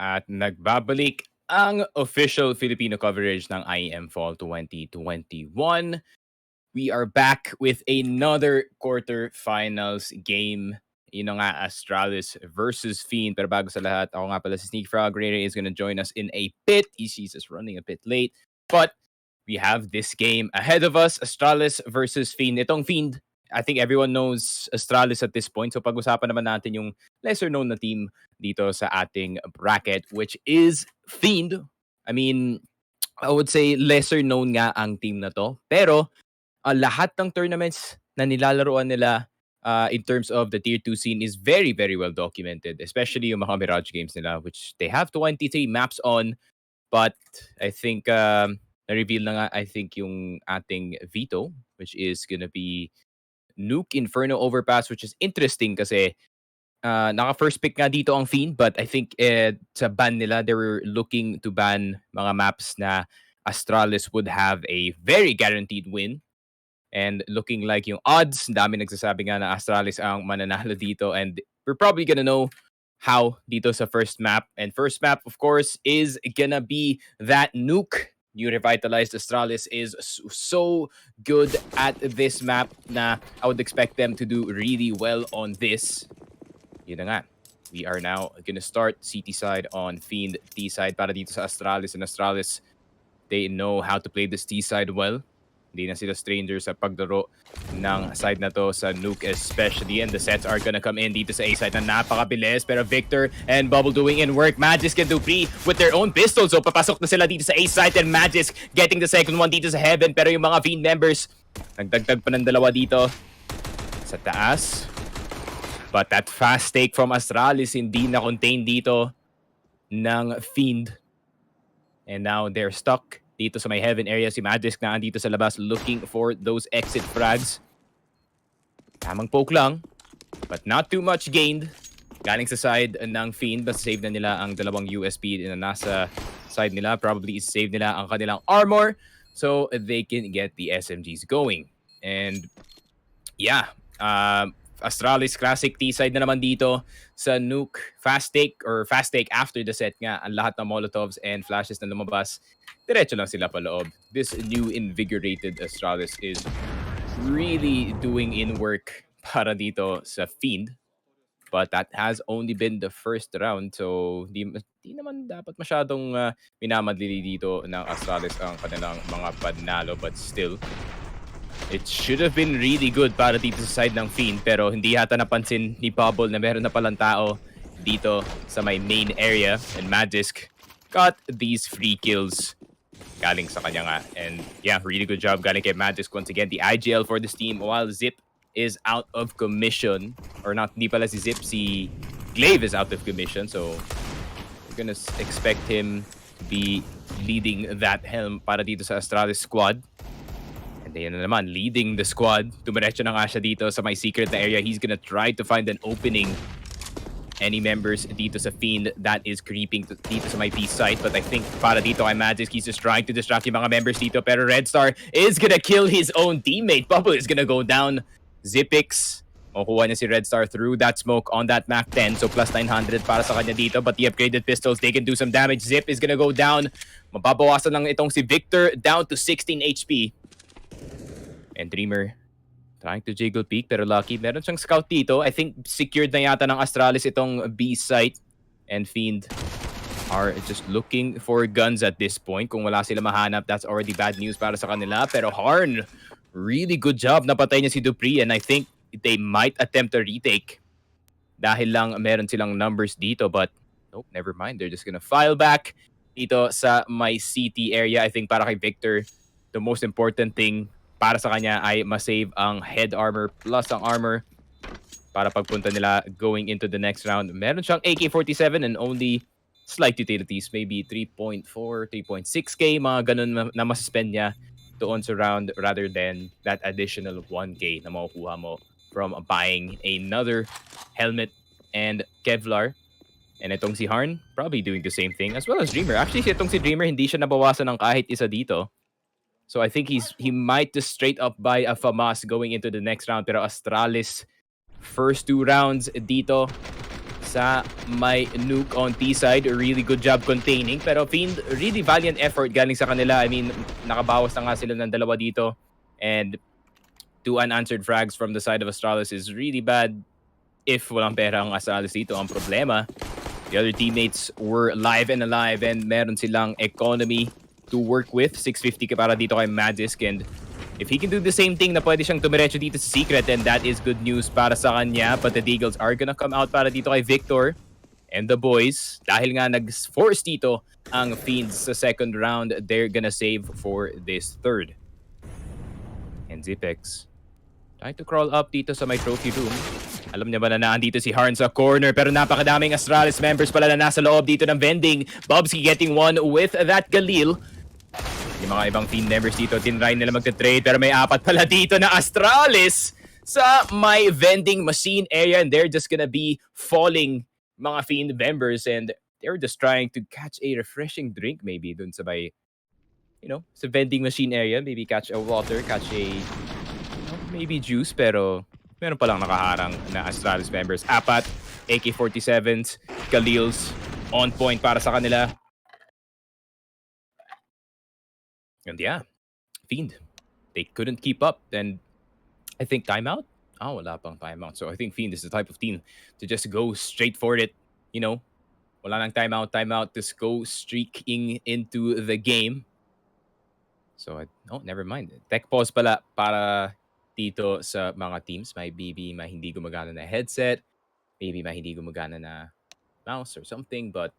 at nagbabalik ang official Filipino coverage ng IEM Fall 2021. We are back with another quarterfinals game. Yun na nga, Astralis versus Fiend. Pero bago sa lahat, ako nga pala si Sneak Frog. Ray is gonna join us in a bit. She's just running a bit late. But we have this game ahead of us. Astralis versus Fiend. Itong Fiend, I think everyone knows Astralis at this point. So pag-usapan naman natin yung lesser known na team dito sa ating bracket, which is Fiend. I mean, I would say lesser known nga ang team na to. Pero lahat ng tournaments na nilalaroan nila in terms of the Tier 2 scene is very, very well documented. Especially yung mga Mirage games nila, which they have 23 maps on. But I think na-reveal na nga, I think, yung ating veto, which is gonna be Nuke Inferno Overpass, which is interesting kasi naka-first pick nga dito ang Fiend, but I think sa ban nila, they were looking to ban mga maps na Astralis would have a very guaranteed win. And looking like yung odds, dami nagsasabi nga na Astralis ang mananalo dito. And we're probably gonna know how dito sa first map. And first map, of course, is gonna be that Nuke. New revitalized Astralis is so good at this map na I would expect them to do really well on this. Yun na nga. We are now gonna start CT side on Fiend, T side para dito sa Astralis. And Astralis, they know how to play this T side well. Hindi na sila strangers sa pagdaro ng side na to sa Nuke especially. And the sets are gonna come in dito sa A side na napakabilis. Pero Victor and Bubble doing in work. Magisk and Dupree with their own pistols. So papasok na sila dito sa A side. And Magisk getting the second one dito sa Heaven. Pero yung mga Fiend members, nagdagdag pa ng dalawa dito sa taas. But that fast take from Astralis hindi na contain dito ng Fiend. And now they're stuck dito sa may Heaven area. Si Magisk na andito sa labas looking for those exit frags. Tamang poke lang, but not too much gained. Galing sa side ng Fiend, basta save na nila ang dalawang USP na nasa side nila. Probably save nila ang kanilang armor so they can get the SMGs going. And yeah, Astralis Classic T-side na naman dito sa Nuke. Fast take after the set nga. Ang lahat ng Molotovs and flashes na lumabas, diretso lang sila paloob. This new invigorated Astralis is really doing in work para dito sa Fiend. But that has only been the first round. So, di naman dapat masyadong minamadali dito ng Astralis ang kanilang mga panalo. But still, it should have been really good para dito sa side ng Fiend. Pero hindi yata napansin ni Bubble na meron na palang tao dito sa may main area. And Magisk got these free kills galing sa kanya nga. And yeah, really good job galing kay Magisk. Once again, the IGL for this team while Zip is out of commission. Or not, hindi pala si Zip, si Glaive is out of commission. So, we're gonna expect him to be leading that helm para dito sa Astralis squad. And then naman, leading the squad. Dumiretso na nga siya dito sa may secret na area. He's gonna try to find an opening. Any members dito sa Fiend that is creeping dito sa my B site. But I think para dito kay Magisk, he's just trying to distract yung mga members dito. Pero Red Star is gonna kill his own teammate. Bubble is gonna go down. Zipix, makuha niya si Red Star through that smoke on that Mac 10. So plus 900 para sa kanya dito. But the upgraded pistols, they can do some damage. Zip is gonna go down. Mababawasan lang itong si Victor down to 16 HP. And Dreamer trying to jiggle peek, pero lucky. Meron siyang scout dito. I think secured na yata ng Astralis itong B site. And Fiend are just looking for guns at this point. Kung wala sila mahanap, that's already bad news para sa kanila. Pero Harn, really good job. Napatay niya si Dupree. And I think they might attempt a retake. Dahil lang meron silang numbers dito. But nope, never mind. They're just gonna file back dito sa my CT area. I think para kay Victor, the most important thing para sa kanya ay masave ang head armor plus ang armor para pagpunta nila going into the next round. Meron siyang AK-47 and only slight utilities. Maybe 3.4, 3.6k, mga ganun na masuspend niya doon sa round rather than that additional 1k na makukuha mo from buying another helmet and Kevlar. And itong si Harn, probably doing the same thing as well as Dreamer. Actually, itong si Dreamer, hindi siya nabawasan ng kahit isa dito. So I think he might just straight up buy a FAMAS going into the next round. Pero Astralis, first two rounds dito sa may Nuke on T-side. Really good job containing. Pero Fiend, really valiant effort galing sa kanila. I mean, nakabawas na nga sila ng dalawa dito. And 2 unanswered frags from the side of Astralis is really bad if walang pera ang Astralis dito. Ang problema, the other teammates were live and alive and meron silang economy to work with. 650 para dito kay Magisk, and if he can do the same thing na pwede siyang tumiretso dito sa Secret, then that is good news para sa kanya. But the Deagles are gonna come out para dito kay Victor and the boys. Dahil nga nag-force dito ang Fiends sa second round, they're gonna save for this third. And Zipex trying to crawl up dito sa my trophy room. Alam niya ba na naandito si Harn sa corner, pero napakadaming Astralis members pala na nasa loob dito ng vending. Bobsky getting one with that Galil. Yung mga ibang Fiend members dito, tinry nila magta-trade, pero may 4 pala dito na Astralis sa my vending machine area, and they're just gonna be falling, mga Fiend members, and they're just trying to catch a refreshing drink maybe dun sa may, sa vending machine area. Maybe catch a water, catch a, maybe juice, pero meron palang nakaharang na Astralis members. 4 AK-47s, Galils, on point para sa kanila. And yeah, Fiend, they couldn't keep up. And I think timeout? Wala pang timeout. So I think Fiend is the type of team to just go straight for it. Wala nang timeout, just go streaking into the game. So, never mind. Tech pause pala para dito sa mga teams. Maybe hindi gumagana na headset, maybe hindi gumagana na mouse or something. But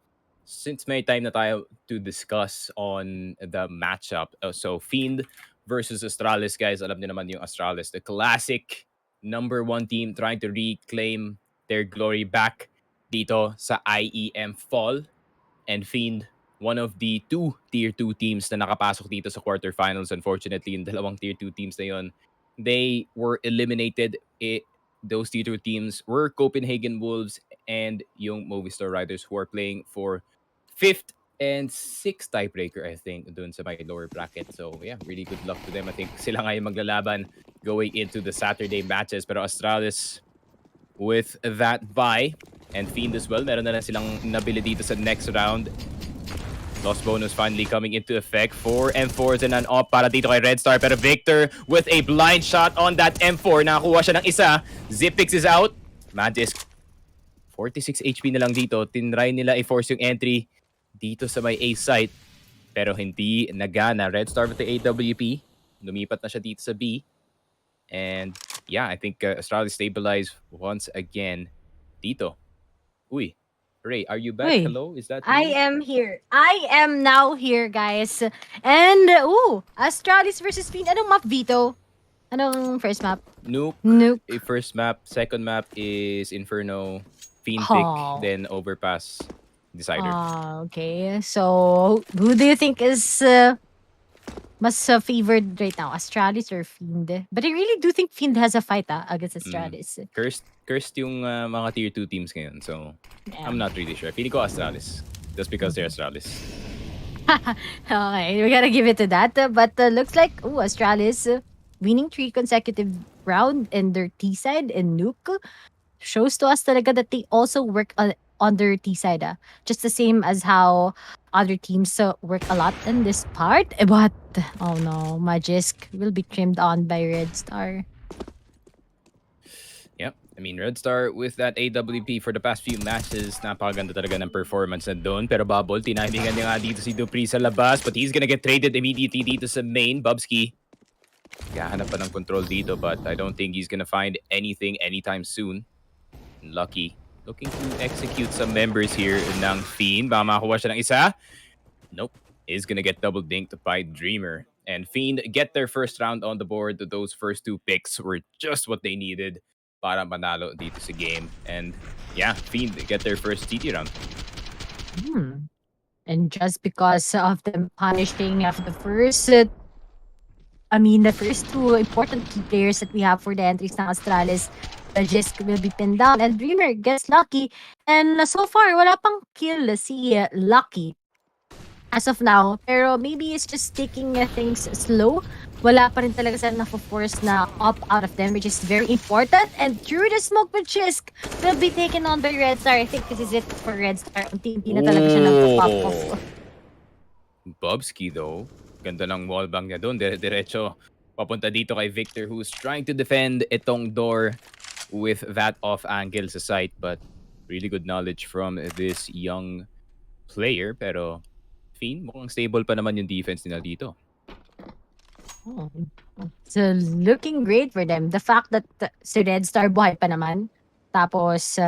since may time na tayo to discuss on the matchup, so Fiend versus Astralis, guys. Alam niyo naman yung Astralis, the classic #1 team trying to reclaim their glory back dito sa IEM fall. And Fiend, one of the 2 Tier 2 teams na nakapasok dito sa quarterfinals. Unfortunately, yung dalawang Tier 2 teams na yun, they were eliminated. Those Tier 2 teams were Copenhagen Wolves and yung Movistar Riders, who are playing for 5th and 6th tiebreaker, I think, dun sa may lower bracket. So yeah, really good luck to them. I think sila nga yung maglalaban going into the Saturday matches. Pero Astralis with that bye, and Fiend as well, meron na lang silang nabili dito sa next round. Lost bonus finally coming into effect. 4 M4s and an op para dito kay Red Star. Pero Victor with a blind shot on that M4. Nakakuha siya ng isa. Zipix is out. Magisk, 46 HP na lang dito. Tinry nila i-force yung entry dito sa may A site, pero hindi nagana. Red Star with the AWP. Lumipat na siya dito sa B. And yeah, I think Astralis stabilized once again dito. Uy, Ray, are you back? Uy, Hello? Is that you? I am here. I am now here, guys. And, Astralis versus Fiend. Anong map, Vito? Anong first map? Nuke. Nuke. First map. Second map is Inferno. Fiend pick. Then Overpass. Decider. Okay. So, who do you think is mas favored right now? Astralis or Fiend? But I really do think Fiend has a fight against Astralis. Cursed yung mga Tier 2 teams ngayon. So, yeah. I'm not really sure. Feeling ko Astralis. Just because they're Astralis. Okay, we gotta give it to that. But looks like, Astralis winning 3 consecutive round in their T side in Nuke. Shows to us talaga that they also work on their T side. Just the same as how other teams work a lot in this part. But, oh no, Magisk will be trimmed on by Red Star. Yep. I mean, Red Star with that AWP for the past few matches, napakaganda talaga ng performance na doon. Pero Bubble, tinahilingan niya nga dito si Dupree sa labas, but he's gonna get traded immediately dito sa main. Bubsky, gahanap pa ng control dito, but I don't think he's gonna find anything anytime soon. Lucky, looking to execute some members here ng Fiend. Baka makakuha siya ng isa. Nope. Is gonna get double dinked by Dreamer. And Fiend get their first round on the board. Those first 2 picks were just what they needed para manalo dito sa game. And yeah, Fiend get their first TT round. And just because of them punishing of the first, the first 2 important key players that we have for the entries ng Astralis, Jisk will be pinned down and Dreamer gets Lucky. And so far, wala pang kill si Lucky as of now. Pero maybe it's just taking things slow wala pa rin talaga sila na-force na opt out of them, which is very important. And through the smoke with Chisk will be taken on by Red Star. I think this is it for Red Star. Unti-unti na talaga siya nag-pop off. Bobski though, ganda ng wallbang niya doon. Diretso papunta dito kay Victor, who's trying to defend itong door with that off angle sa site. But really good knowledge from this young player. Pero Fiend, mukhang stable pa naman yung defense nila dito. Oh. So, looking great for them. The fact that si Red Star buhay pa naman. Tapos,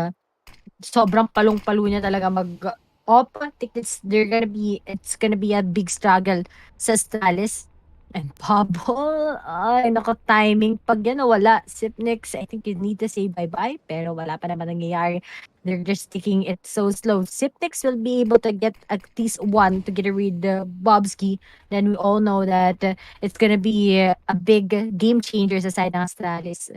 sobrang palong-palo niya talaga mag-op. I think it's gonna be a big struggle sa Astralis. And Pablo, ay, naka-timing. Pag yan wala, Sipnix, I think you need to say bye-bye. Pero wala pa naman nangyayari. They're just taking it so slow. Sipnix will be able to get at least one to get rid Bobski. Then we all know that it's gonna be a big game changer sa side ng Astralis.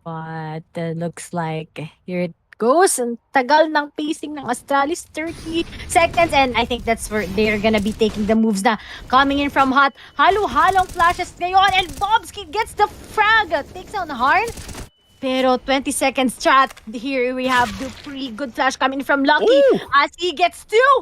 But looks like here it goes. Ang tagal ng pacing ng Astralis, 30 seconds. And I think that's where they're gonna be taking the moves na coming in from hot. Halo-halong flashes ngayon. And Bobski gets the frag. Takes on Harn. Pero 20 seconds chat. Here we have the pretty good flash coming from Lucky. Ooh. As he gets two.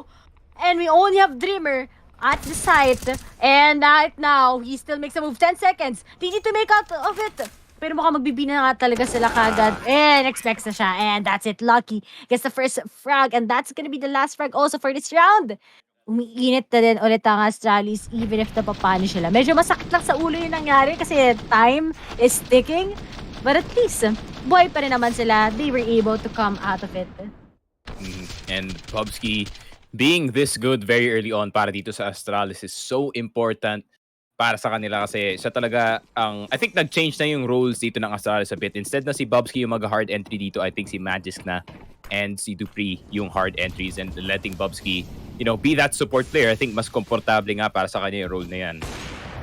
And we only have Dreamer at the site. And right now, he still makes a move. 10 seconds. They need to make out of it. Pero mukhang magbibina nga talaga sila kagad. And expects na siya. And that's it. Lucky gets the first frag. And that's gonna be the last frag also for this round. Umiinit na din ulit ang Astralis even if napapanish sila. Medyo masakit lang sa ulo yung nangyari kasi time is ticking. But at least, buhay pa rin naman sila. They were able to come out of it. And Bobski being this good very early on para dito sa Astralis is so important para sa kanila kasi siya talaga ang I think nag-change na yung roles dito ng Astralis a bit. Instead na si Bobski yung mag-hard entry dito, I think si Magisk na and si Dupree yung hard entries and letting Bobski, be that support player. I think mas komportable nga para sa kanya yung role na yan.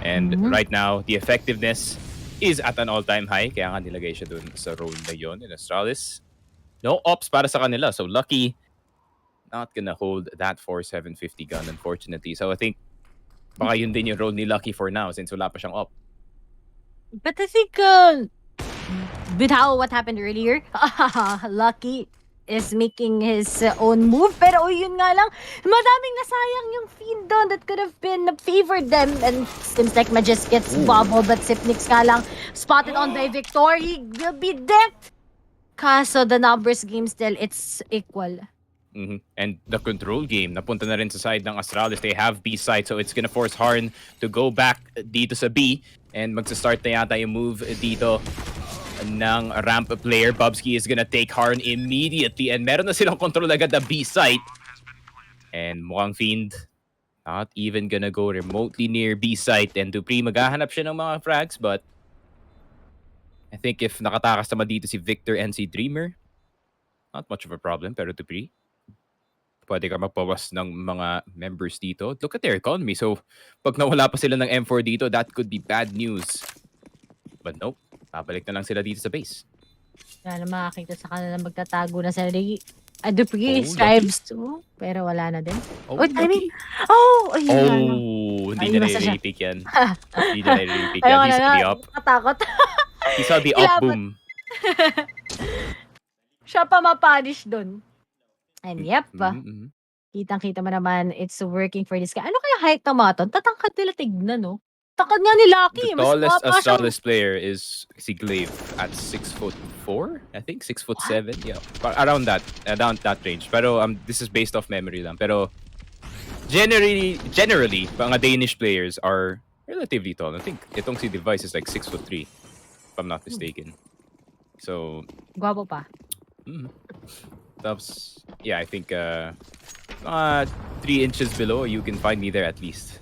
And right now, the effectiveness is at an all-time high. Kaya nga nilagay siya dun sa role na yon in Astralis. No ops para sa kanila. So Lucky not gonna hold that 4750 gun, unfortunately. So I think baka yun din yung role ni Lucky for now since wala pa siyang op. But I think with what happened earlier, Lucky is making his own move. Pero yun nga lang, madaming nasayang yung Fiend doon that could have been favored them. And seems like Majest gets bubble, but Sipnix nga lang spotted on by Victor. He will be decked. Kaso the numbers game still, it's equal. And the control game, napunta na rin sa side ng Astralis. They have B side, so it's gonna force Harn to go back dito sa B. And magsa-start na yata yung move dito ng ramp player. Bobski is gonna take Harn immediately. And meron na silang control agad na B site. And mukhang Fiend not even gonna go remotely near B site. And Dupree, maghahanap siya ng mga frags. But I think if nakatakas naman dito si Victor and si Dreamer, not much of a problem. Pero Dupree, pwede ka magpawas ng mga members dito. Look at their economy. So, pag nawala pa sila ng M4 dito, that could be bad news. But nope, babalik na lang sila dito sa base. Wala na makakita sa kanila magtatago na sila. Dupree strives to, pero wala na din. Lucky. Hindi na nai-repick yan. Hindi na nai-repick yan. He saw the up. Nakatakot. He saw the up boom. Siya pa mapunish dun. And yep, kitang-kita mo naman, it's working for this guy. Ano kaya height ng mga to? Tatangkad nila tignan, no? Takad nga ni Lucky. The tallest Astralis player is si Glaive at 6'4", I think 6'7". Yeah, around that range. Pero this is based off memory lang. Pero generally, mga Danish players are relatively tall. I think itong si Device is like 6'3", if I'm not mistaken. So guwapo pa. Tapos, yeah, I think 3 inches below, you can find me there at least.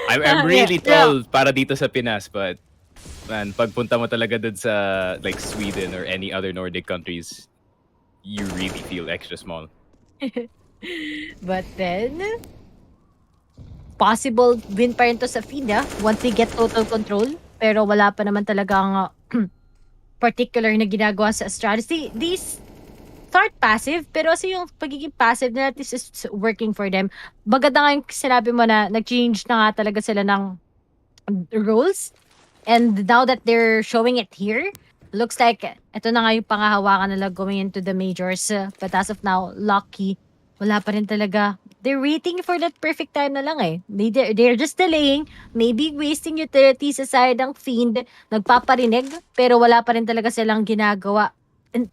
I'm really tall para dito sa Pinas, but man, pagpunta mo talaga dun sa like Sweden or any other Nordic countries, you really feel extra small. But then, possible win pa rin to sa Fiend, once they get total control. Pero wala pa naman talagang particular na ginagawa sa strategy. start passive, pero kasi yung pagiging passive nila, this is working for them. Maganda nga yung sinabi mo na nag-change na nga talaga sila ng roles. And now that they're showing it here, looks like ito na nga yung pangahawakan nila going into the majors. But as of now, lucky, wala pa rin talaga. They're waiting for that perfect time na lang eh. They're just delaying, maybe wasting utilities sa side ng Fiend, nagpaparinig, pero wala pa rin talaga silang ginagawa.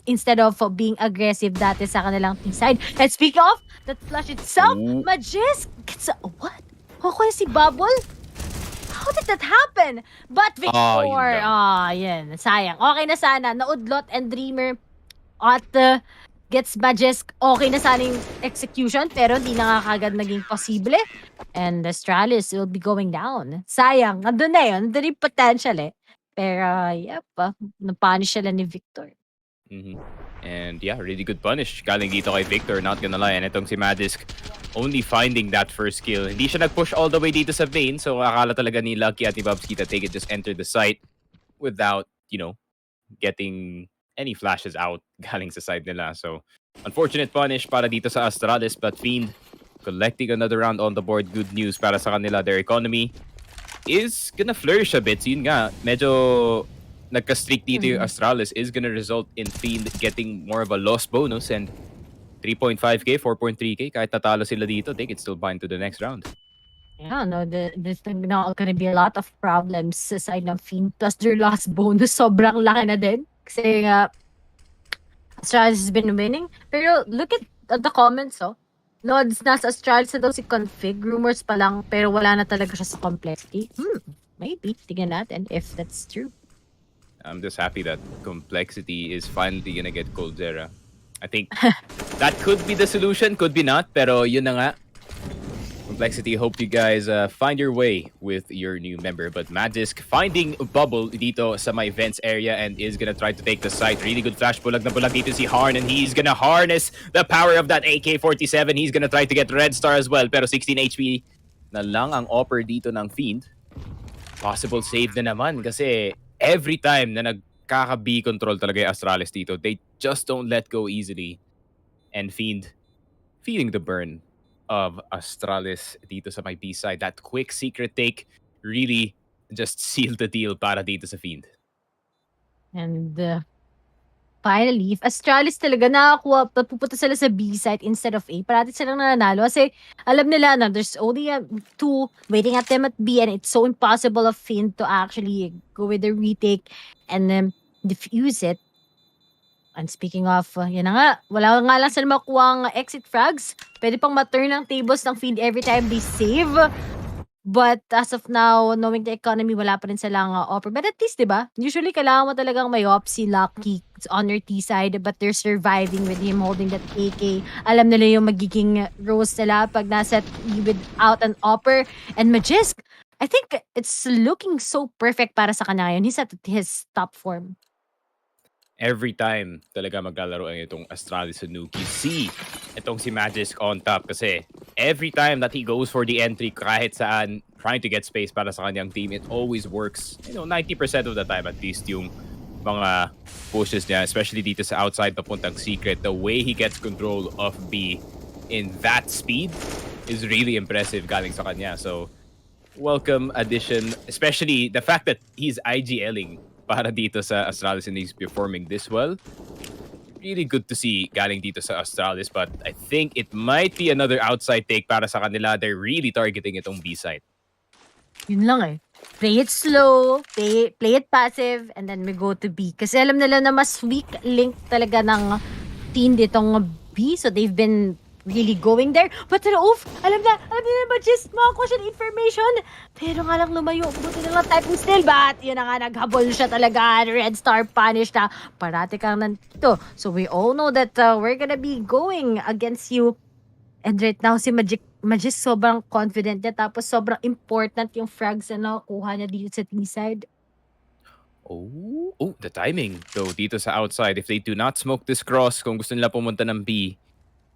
Instead of being aggressive dati sa kanilang T-side. And speaking of, that flash itself, Ooh. Magisk! What? Okay, si Bubble? How did that happen? But Victor, yun lang. yan. Sayang. Okay na sana. Naudlot and Dreamer at gets Magisk. Okay na sana yung execution, pero di na nga kagad naging posible. And Astralis will be going down. Sayang. Nandun na yun. Nandun yung potential eh. Pero, yep. Napunish sila ni Victor. And yeah, really good punish galing dito kay Victor, not gonna lie. And itong si Magisk only finding that first kill. Hindi siya nag-push all the way dito sa vein, so akala talaga ni Lucky at ni Bubsky that they could just enter the site without, getting any flashes out galing sa side nila. So, unfortunate punish para dito sa Astralis, but Fiend collecting another round on the board. Good news para sa kanila. Their economy is gonna flourish a bit. So yun nga, medyo nagka-streak dito yung Astralis is gonna result in Fiend getting more of a loss bonus, and 3.5k, 4.3k, kahit tatalo sila dito, they can still bind to the next round. Yeah, no, there's not gonna be a lot of problems sa side ng Fiend. Plus their last bonus, sobrang laki na din. Kasi Astralis has been winning. Pero look at the comments, oh. Lods, nasa Astralis na daw si Config. Rumors pa lang, pero wala na talaga siya sa complexity. Maybe. Tingnan natin if that's true. I'm just happy that complexity is finally gonna get Coldzera. I think that could be the solution, could be not, pero yun na nga. Complexity, hope you guys find your way with your new member. But Magisk finding Bubble dito sa my vents area and is gonna try to take the site. Really good flash, bulag na bulag dito si Harn, and he's gonna harness the power of that AK-47. He's gonna try to get Red Star as well, pero 16 HP na lang ang offer dito ng Fiend. Possible save na naman kasi every time na nagkaka-B control talaga yung Astralis dito, they just don't let go easily. And Fiend feeling the burn of Astralis dito sa my B side. That quick secret take really just sealed the deal para dito sa Fiend. And finally, if Astralis talaga nakakuha, pupunta sila sa B side instead of A, parati silang nananalo. Kasi alam nila na there's only two waiting at them at B, and it's so impossible of Fiend to actually go with the retake and then defuse it. And speaking of, yan na nga, wala nga lang sila makuha ang exit frags. Pwede pang ma-turn ang tables ng Fiend every time they save. But as of now, knowing the economy, wala pa rin silang offer. But at least, di ba? Usually, kailangan mo talagang may si Lucky on your T side, but they're surviving with him holding that AK. Alam nila yung magiging roles nila pag nasa T without an offer. And Magisk, I think it's looking so perfect para sa kanya ngayon. He's at his top form. Every time talaga maglalaro ang itong Astralis sa Nuke, you see itong si Magisk on top kasi every time that he goes for the entry kahit saan, trying to get space para sa kanyang team, it always works. 90% of the time at least yung mga pushes niya, especially dito sa outside papuntang secret. The way he gets control of B in that speed is really impressive galing sa kanya. So, welcome addition, especially the fact that he's IGLing para dito sa Astralis and he's performing this well. Really good to see galing dito sa Astralis, but I think it might be another outside take para sa kanila. They're really targeting itong B side. Yun lang eh. Play it slow, play it passive, and then we go to B. Kasi alam nila na mas weak link talaga ng team ditong B, so they've been really going there. But alam nila ba just makakuha siya ng information? Pero nga lang lumayo, buti na lang typing still. But yun na nga, naghabol siya talaga. Red Star punish na. Parati kang nandito. So we all know that we're gonna be going against you. And right now, si Magisk sobrang confident niya. Tapos sobrang important yung frags na nakuha niya dito sa T-side. Oh, the timing. So dito sa outside, if they do not smoke this cross, kung gusto nila pumunta ng B,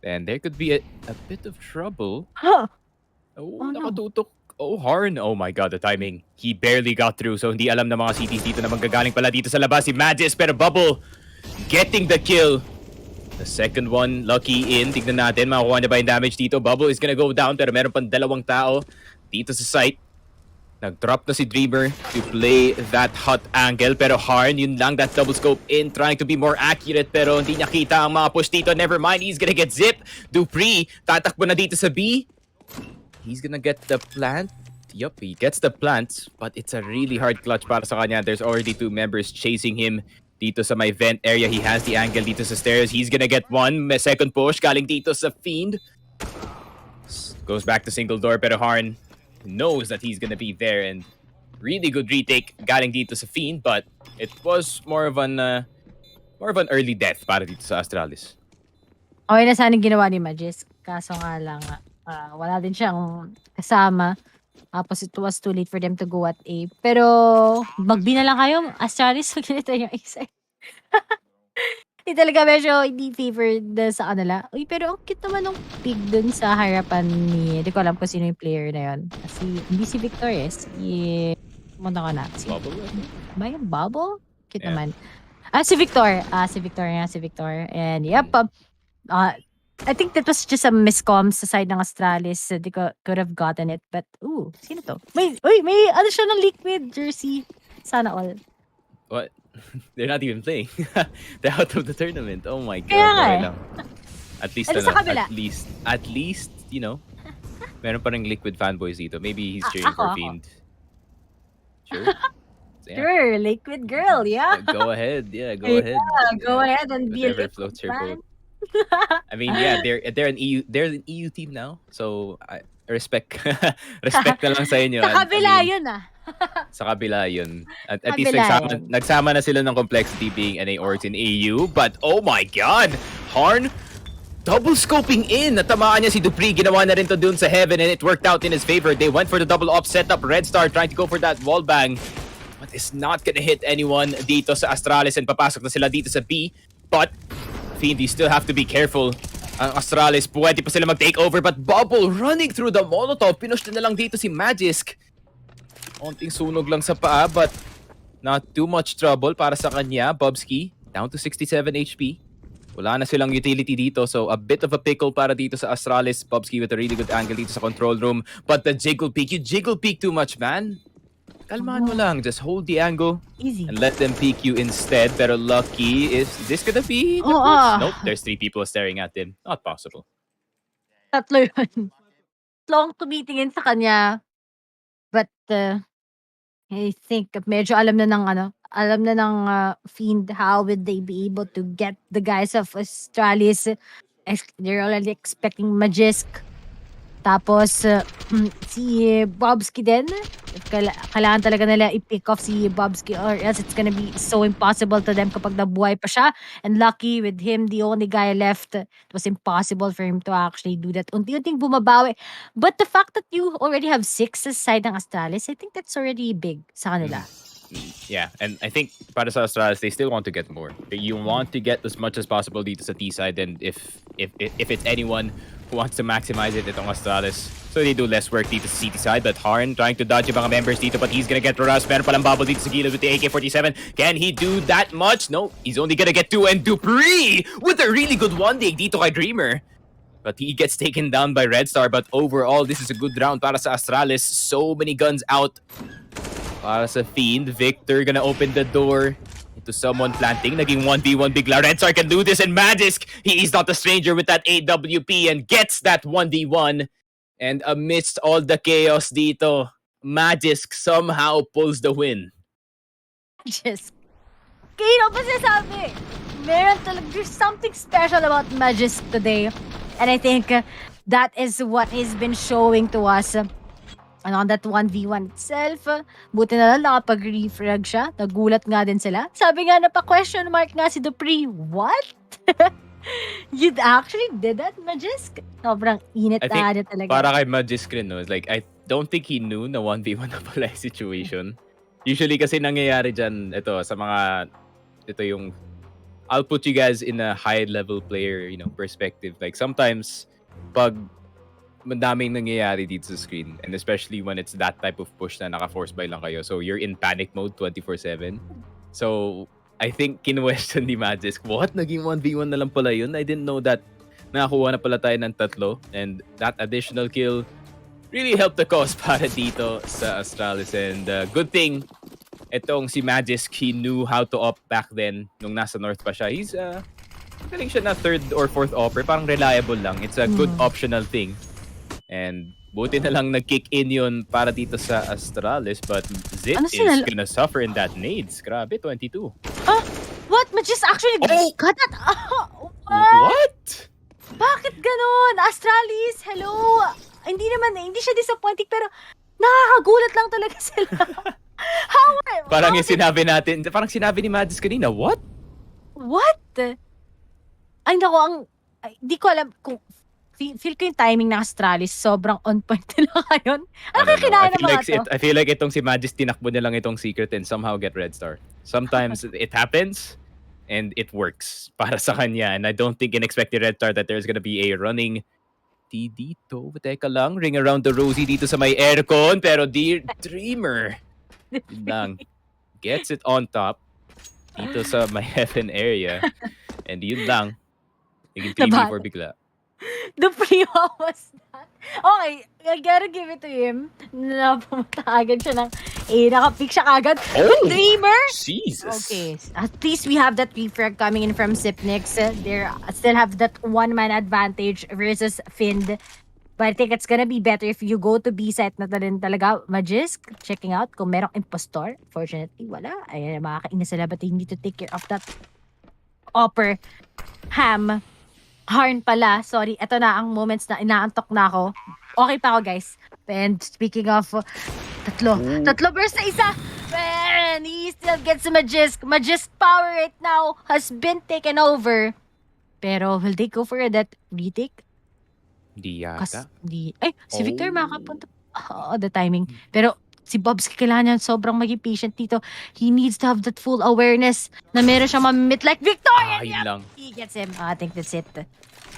then there could be a bit of trouble. Huh? Oh, nakatutok. Oh, Harn. Oh my God, the timing. He barely got through. So hindi alam ng mga CTs dito na manggagaling pala dito sa labas si Magisk. Pero Bubble getting the kill. The second one, lucky in. Tignan natin, makakuha na ba yung damage dito? Bubble is gonna go down, pero meron pang dalawang tao dito sa site. Nag-drop na si Dreamer to play that hot angle. Pero Harn, yun lang, that double scope in, trying to be more accurate. Pero hindi niya kita ang mga push dito. Never mind, he's gonna get zip. Dupree, tatakbo na dito sa B. He's gonna get the plant. Yup, he gets the plants, but it's a really hard clutch para sa kanya. There's already 2 members chasing him dito sa may vent area. He has the angle dito sa stairs. He's gonna get one. May second push galing dito sa Fiend. Goes back to single door, pero Harn knows that he's gonna be there, and really good retake galing dito sa Fiend, but it was more of an early death para dito sa Astralis. Okay na sana ginawa ni Magis. Kaso nga lang, wala din siyang kasama. Tapos it was too late for them to go at A. Pero, mag-B na lang kayo. Astralis, wag nito yung isa. Hindi talaga medyo hindi favored sa kanila. Uy, pero ang cute naman ng pig dun sa harapan ni... Hindi ko alam kung sino yung player na yun. Hindi si Victor eh. Muna ka na. Bubble? Ba yung Bubble? Cute Yeah. naman. Si Victor. Si Victor. And yep. I think that was just a miscom sa side ng Astralis. They could have gotten it. But, sino to? May ano siya ng liquid jersey. Sana all. What? They're not even playing. They're out of the tournament. Oh my god. Kaya nga Okay eh. lang. At least, Ano sa kabila? at least, you know, meron pa ring liquid fanboys dito. Maybe he's cheering for Fiend. Sure? So, yeah. Sure, liquid girl, yeah. Go ahead. Yeah, go Yeah, ahead. go ahead and be a Whatever liquid floats your fan. boat. I mean, yeah, they're an EU team now. So I respect respect na lang sa inyo. Sa kabila I mean, yun sa kabila yun. At least Kabila nagsama na sila ng complexity being NA orgs in EU. But oh my god, Harn double scoping in. Natamaan niya si Dupree. Ginawa na rin to dun sa Heaven, and it worked out in his favor. They went for the double off setup. Red Star trying to go for that wall bang, but it's not gonna hit anyone dito sa Astralis, and papasok na sila dito sa B. But Fiend, you still have to be careful. Ang Astralis, pwede pa sila mag-take over, but Bubble running through the Molotov. Pinush na lang dito si Magisk. Konting sunog lang sa paa, but not too much trouble para sa kanya. Bubsky, down to 67 HP. Wala na silang utility dito, so a bit of a pickle para dito sa Astralis. Bubsky with a really good angle dito sa control room. But the jiggle peek, you jiggle peek too much, man. Kalmahan mo lang, just hold the angle. Easy. And let them peek you instead. Pero lucky, is this gonna be the Oo, first? Nope, there's 3 people staring at him. Not possible. Tatlo yun. Long tumitingin sa kanya. But, I think medyo alam na ng Fiend how would they be able to get the guys of Astralis. They're already expecting Magisk. Tapos, si Bobsky din. Kailangan talaga nila i-pick off si Bobsky, or else it's gonna be so impossible to them kapag nabuhay pa siya. And lucky with him, the only guy left, it was impossible for him to actually do that. Unti-unting bumabawi. But the fact that you already have 6 sa side ng Astralis, I think that's already big sa kanila. Yeah, and I think para sa Astralis, they still want to get more. You want to get as much as possible dito sa T side, and if it's anyone who wants to maximize it, itong Astralis. So they do less work dito sa CT side, but Harn trying to dodge yung mga members dito, but he's gonna get Roras. Meron palang Bubble dito sa gilid with the AK-47. Can he do that much? No, he's only gonna get 2, and Dupree with a really good one dig dito kay Dreamer. But he gets taken down by Red Star, but overall, this is a good round para sa Astralis. So many guns out para sa Fiend. Victor gonna open the door into someone planting. Naging 1v1 bigla. Red Star can do this, and Magisk, he is not a stranger with that AWP and gets that 1v1. And amidst all the chaos dito, Magisk somehow pulls the win. Magisk. Kaya pa sinasabi. Meron talaga, there's something special about Magisk today. And I think that is what he's been showing to us. And on that 1v1 itself, buti na lang nakapag-refrag siya. Nagulat nga din sila. Sabi nga, question mark nga si Dupree. What? You actually did that, Magisk? Sobrang init na talaga. Para kay Magisk rin, no? It's like, I don't think he knew na 1v1 na pala yung situation. Usually kasi nangyayari dyan, ito yung, I'll put you guys in a high-level player, perspective. Like, sometimes, pag madaming nangyayari dito sa screen, and especially when it's that type of push na naka-force buy lang kayo, so you're in panic mode 24/7. So I think kinwestiyon ni Magisk, what? Naging 1v1 na lang pala yun? I didn't know that nakakuha na pala tayo ng tatlo. And that additional kill really helped the cause para dito sa Astralis. And good thing, itong si Magisk, he knew how to op back then nung nasa North pa siya. He's, galing siya na third or fourth opper. Parang reliable lang. It's a good optional thing. And buti na lang nag-kick in yun para dito sa Astralis. But Zip is gonna suffer in that nades. Grabe, 22. What? Just actually cut that. What? Bakit ganun? Astralis, hello? Hindi siya disappointing pero nakakagulat lang talaga sila. Parang yung sinabi natin, parang sinabi ni Mads kanina, what? What? Ay, naku, di ko alam kung feel ko yung timing ng Astralis sobrang on point nila ngayon. I feel like itong si Magis tinakbo niya lang itong secret and somehow get red star. Sometimes it happens and it works para sa kanya. And I don't think in expected red star that there's gonna be a running dito. Teka lang, ring around the rosy dito sa may aircon. Pero dear Dreamer, yun lang, gets it on top dito sa may heaven area. And yun lang, naging 3v4 bigla. The pre-wa was that. Okay, I gotta give it to him. Napumunta agad siya ng nakapick siya agad. Dreamer! Jesus! Okay, at least we have that refrag coming in from Sipnix. They still have that one-man advantage versus Fiend. But I think it's gonna be better if you go to B site na rin talaga. Magisk, checking out kung merong impostor. Fortunately, wala. Ay, makakainis sila but they need to take care of that upper ham. Harn pala, sorry. Ito na ang moments na inaantok na ako. Okay pa ako, guys. And speaking of, tatlo versus na isa. And he still gets Magisk. Magisk power right now has been taken over. Pero will they go for that retake? Di yata. Si Victor makapunta. The timing. Pero si Bobs, kailangan niya sobrang maging patient dito. He needs to have that full awareness na meron siyang mamit like Victor! Lang. He gets him. I think that's it.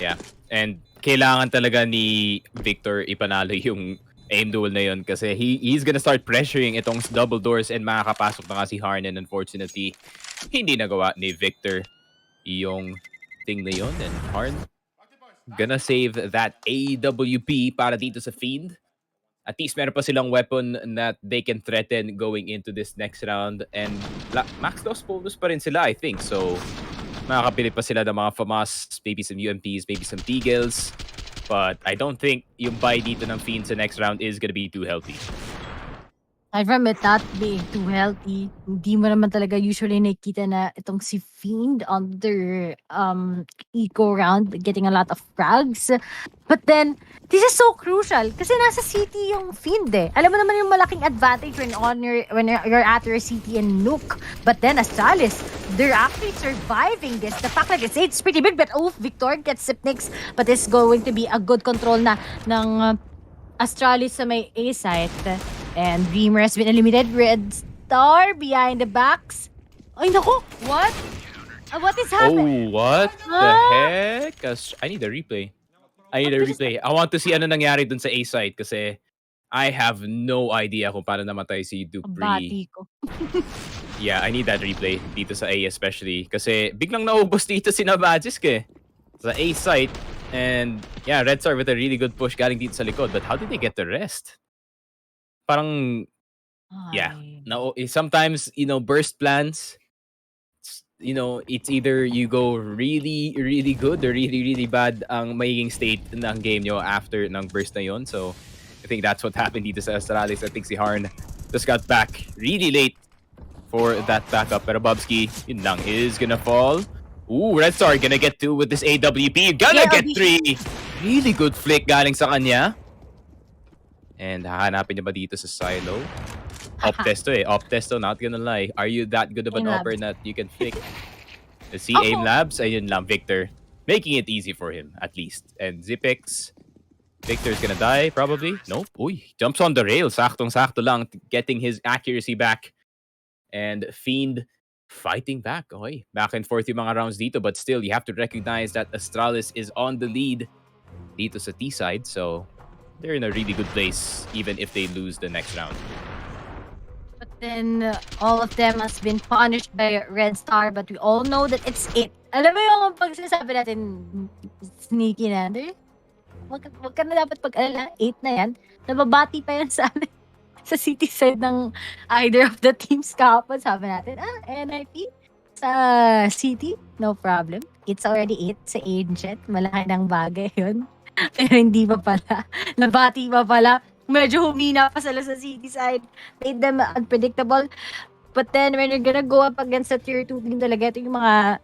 Yeah. And kailangan talaga ni Victor ipanalo yung aim duel na yun kasi he's gonna start pressuring itong double doors and makakapasok na nga si Harn and unfortunately, hindi nagawa ni Victor yung thing na yun and Harn gonna save that AWP para dito sa Fiend. At least meron pa silang weapon that they can threaten going into this next round. And max loss bonus pa rin sila, I think. So, makakapili pa sila ng mga FAMAS, maybe some UMPs, maybe some Deagles. But I don't think yung buy dito ng Fiend sa next round is gonna be too healthy. Aside from it not being too healthy, hindi mo naman talaga usually nakikita na itong si Fiend on their eco round, getting a lot of frags. But then, this is so crucial kasi nasa city yung Fiend eh. Alam mo naman yung malaking advantage when you're at your city and Nuke. But then Astralis, they're actually surviving this. The fact that it's pretty big, but Victor gets Sipnix, but it's going to be a good control na ng Astralis sa may A site. And Dreamer has been eliminated. Red Star behind the backs. Ay, naku! What? What is happening? What the heck? I need a replay. I want to see ano nangyari dun sa A site kasi I have no idea kung paano namatay si Dupree. Bati ko. Yeah, I need that replay dito sa A especially kasi biglang naubos dito si Magisk eh. Sa A site. And yeah, Red Star with a really good push galing dito sa likod. But how did they get the rest? Parang, yeah. No, sometimes, burst plans, it's either you go really, really good or really, really bad ang magiging state ng game nyo after ng burst na yon. So, I think that's what happened dito sa Astralis. I think si Harn just got back really late for that backup. Pero Bobski, yun lang, is gonna fall. Ooh, Red Star gonna get 2 with this AWP. Gonna get 3! Really good flick galing sa kanya. And hahanapin niya ba dito sa silo? Op-testo eh. Op-testo, not gonna lie. Are you that good of an opper that you can flick? Let's see, Aim Labs. Ayun lang, Victor. Making it easy for him, at least. And Zipex. Victor's gonna die, probably. Nope. Uy, jumps on the rail. Saktong-sakto lang. Getting his accuracy back. And Fiend fighting back. Okay. Back and forth yung mga rounds dito. But still, you have to recognize that Astralis is on the lead dito sa T side. So, they're in a really good place even if they lose the next round. But Then all of them has been punished by Red Star, but we all know that it's 8. Alam mo yung pag sinasabi natin, sneaky na, wag ka na dapat pag-alala, 8 na yan. Nababati pa yan sa sa city side ng either of the teams kahapon. Sabi natin, NIP sa city, no problem. It's already 8 sa Ancient. Malaki ng bagay yun. Pero hindi pa pala. Nabati pa pala. Medyo humina pa sila sa city side. Made them unpredictable. But then, when you're gonna go up against a tier 2 team talaga, ito yung mga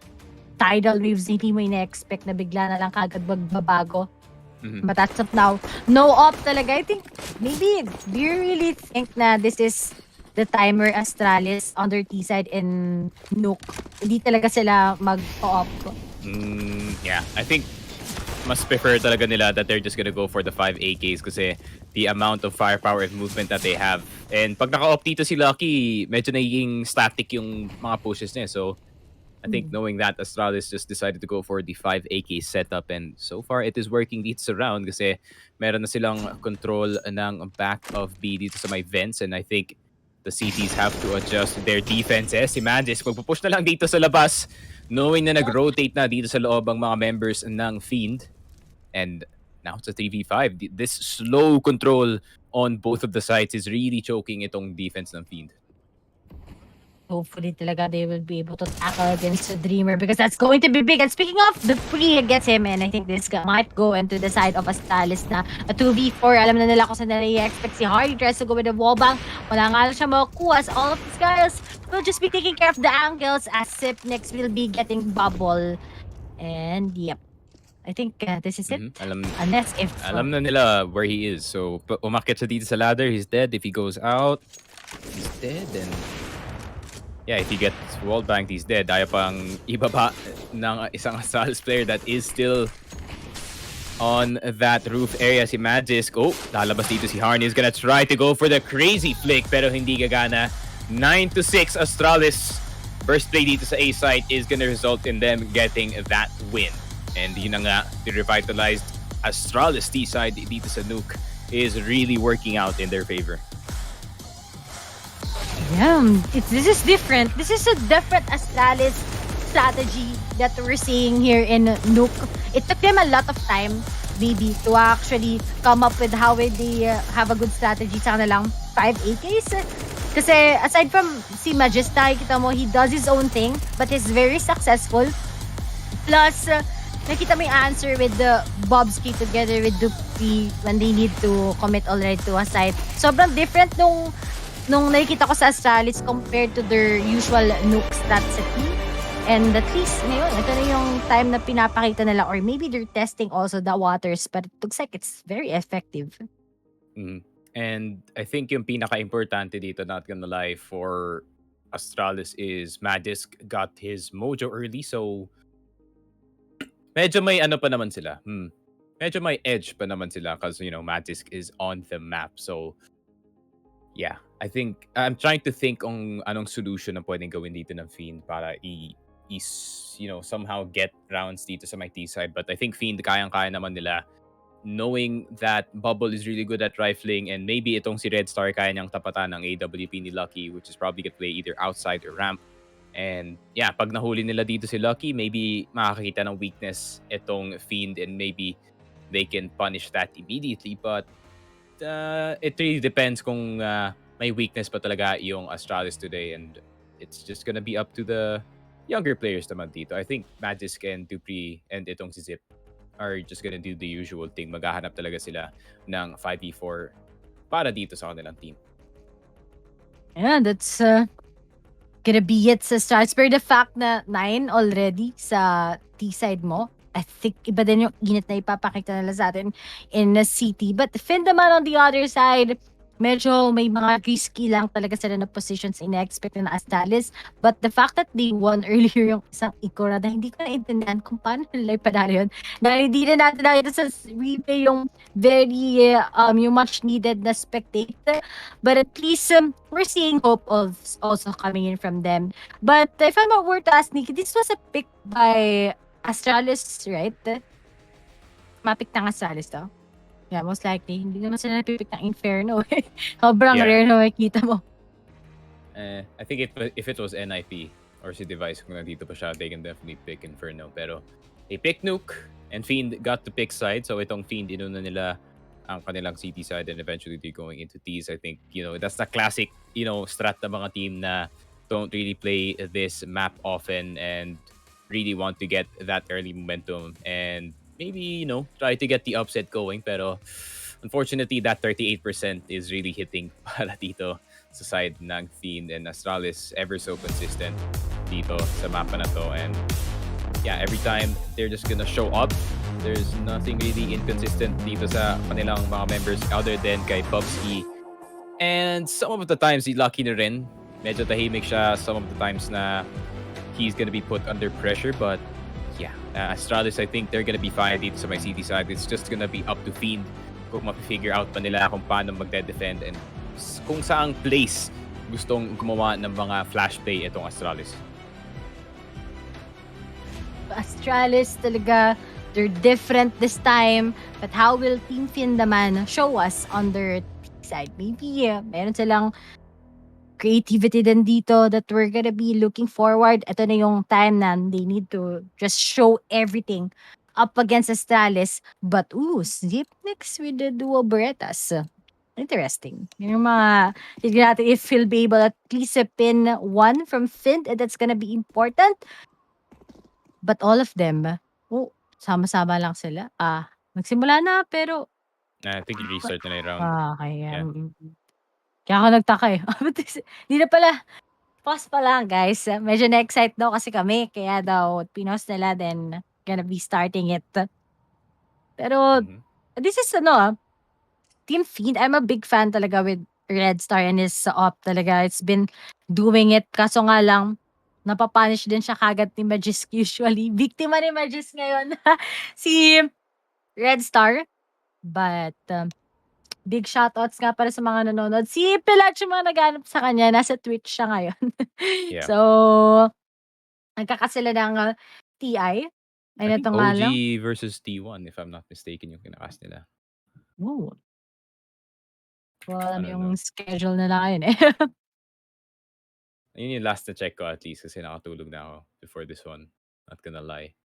tidal waves, hindi mo ina-expect na bigla na lang kagad magbabago. But as of now, no op talaga. I think, maybe, do you really think na this is the time where Astralis on their T side and Nuke, hindi talaga sila mag-op? Yeah, I think mas prefer talaga nila that they're just gonna go for the 5 AKs kasi the amount of firepower and movement that they have. And pag naka-off dito si Lucky, medyo nagiging static yung mga pushes niya. So, I think knowing that, Astralis just decided to go for the 5 AK setup and so far it is working dito sa round kasi meron na silang control ng back of B dito sa may vents and I think the CTs have to adjust their defenses. Si Magis, magpupush na lang dito sa labas knowing na nag-rotate na dito sa loob ang mga members ng Fiend. And now it's a 3v5. This slow control on both of the sides is really choking itong defense ng Fiend. Hopefully talaga they will be able to tackle against the Dreamer because that's going to be big. And speaking of, the free gets him and I think this might go into the side of Astralis na a 2v4. Alam na nila kung saan nila i-expect si Hardy tries to go with the wallbang. Wala nga lang siya makukuha as all of these guys will just be taking care of the angles as Sip next will be getting bubble. And yep. I think this is it. Unless if... Alam na nila where he is. So, umakit siya dito sa ladder, he's dead. If he goes out, he's dead. And yeah, if he gets wallbanged, he's dead. Ayaw pang ibaba ng isang Astralis player that is still on that roof area. Si Magisk. Oh, lalabas dito si Harney. He's gonna try to go for the crazy flick pero hindi gagana. 9-6 Astralis. First play dito sa A side is gonna result in them getting that win. And yun na nga, the revitalized Astralis T side dito sa Nuke is really working out in their favor. Yeah, this is different. This is a different Astralis strategy that we're seeing here in Nuke. It took them a lot of time, maybe, to actually come up with how they have a good strategy sa kanilang 5 AKs. Kasi aside from si Magista, kita mo, he does his own thing, but he's very successful. Plus, nakita mo yung answer with the Bobski together with Dupi when they need to commit already to a site. Sobrang different nung nakikita ko sa Astralis compared to their usual Nuke stats sa team. And at least ngayon, ito na yung time na pinapakita nila or maybe they're testing also the waters but it looks like it's very effective. And I think yung pinaka-importante dito, not gonna lie, for Astralis is Magisk got his mojo early so medyo may ano pa naman sila. Medyo may edge pa naman sila because, you know, Magisk is on the map. So, yeah. I think, I'm trying to think on anong solution na pwedeng gawin dito ng Fiend para you know, somehow get rounds dito sa my T side. But I think Fiend, kayang-kaya naman nila knowing that Bubble is really good at rifling and maybe itong si Red Star kaya niyang tapatan ng AWP ni Lucky which is probably gonna play either outside or ramp. And yeah, pag nahuli nila dito si Lucky, maybe makakakita ng weakness itong Fiend and maybe they can punish that immediately. But it really depends kung may weakness pa talaga yung Astralis today and it's just gonna be up to the younger players naman dito. I think Magisk and Dupree and itong si Zip are just gonna do the usual thing. Maghahanap talaga sila ng 5v4 para dito sa kanilang team. Yeah, that's gonna be it sa starts. Pero the fact na 9 already sa T-side mo, I think iba din yung init na ipapakita nila sa atin in the city. But Fiend naman on the other side, medyo may mga risky lang talaga sila na positions ina-expect na Astralis. But the fact that they won earlier yung isang Ikora na hindi ko naintindihan kung paano nila ipadala yun. Dahil hindi na natin nakita sa replay yung very, yung much needed na spectate. But at least, we're seeing hope of also coming in from them. But if I'm were to ask Nikki, this was a pick by Astralis, right? Mapick ng Astralis to? Yeah, most likely. Hindi naman sila napipick ng Inferno. Sobrang rare na makikita mo. I think if it was NIP or si Device kung nandito pa siya, they can definitely pick Inferno. Pero they pick Nuke and Fiend got to pick side. So itong Fiend, inuna nila ang kanilang CT side and eventually they're going into T's. I think, that's the classic, strat ng mga team na don't really play this map often and really want to get that early momentum and maybe, try to get the upset going. Pero unfortunately, that 38% is really hitting para dito sa side ng Fiend and Astralis ever so consistent dito sa mapa na to. And yeah, every time they're just gonna show up. There's nothing really inconsistent dito sa kanilang mga members other than kay Bubsky. And some of the times, lucky na rin. Medyo tahimik siya some of the times na he's gonna be put under pressure. But yeah, Astralis, I think they're gonna be fine dito sa my city side. It's just gonna be up to Fiend kung mapifigure out pa nila kung paano magde-defend and kung saang place gustong gumawa ng mga flash play itong Astralis. Astralis talaga, they're different this time. But how will Team Fiend naman show us on their side? Maybe meron silang creativity din dito that we're gonna be looking forward. Ito na yung time na they need to just show everything up against Astralis. But Zip mix with the dual Berettas. Interesting. Yung mga, tignan natin if he'll be able at least to pin one from Find, and that's gonna be important. But all of them, sama-sama lang sila. Nagsimula na, pero I think restart na yung round. kaya, Yeah. Kaya ako nagtaka eh. Di na pala, pause pa lang guys. Medyo na-excite daw kasi kami, kaya daw pinos nila, then gonna be starting it. Pero, this is Team Fiend, I'm a big fan talaga with Red Star and his op talaga. It's been doing it. Kaso nga lang, napapunish din siya kagad ni Magisk usually. Biktima ni Magisk ngayon. Si Red Star. But, big shoutouts nga para sa mga nanonood. Si Pilat yung mga naghanap sa kanya. Nasa Twitch siya ngayon. Yeah. So, nagkakasila ng TI. I think OG versus T1 if I'm not mistaken yung kinakas nila. Ooh. Well, alam yung schedule nila ngayon eh. Yun yung last na check ko at least kasi nakatulog na ako before this one. Not gonna lie.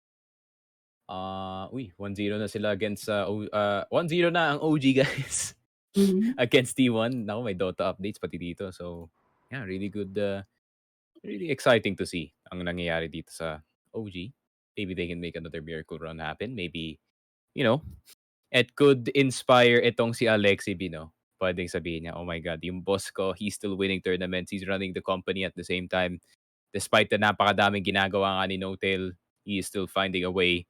1-0 na sila against 1-0 na ang OG guys. Against T1. Now may Dota updates pati dito. So, yeah, really good. Really exciting to see ang nangyayari dito sa OG. Maybe they can make another miracle run happen. Maybe, it could inspire itong si Alexi Bino. Pwedeng sabihin niya, oh my God, yung boss ko, he's still winning tournaments. He's running the company at the same time. Despite the napakadaming ginagawa nga ni No-Tail, he is still finding a way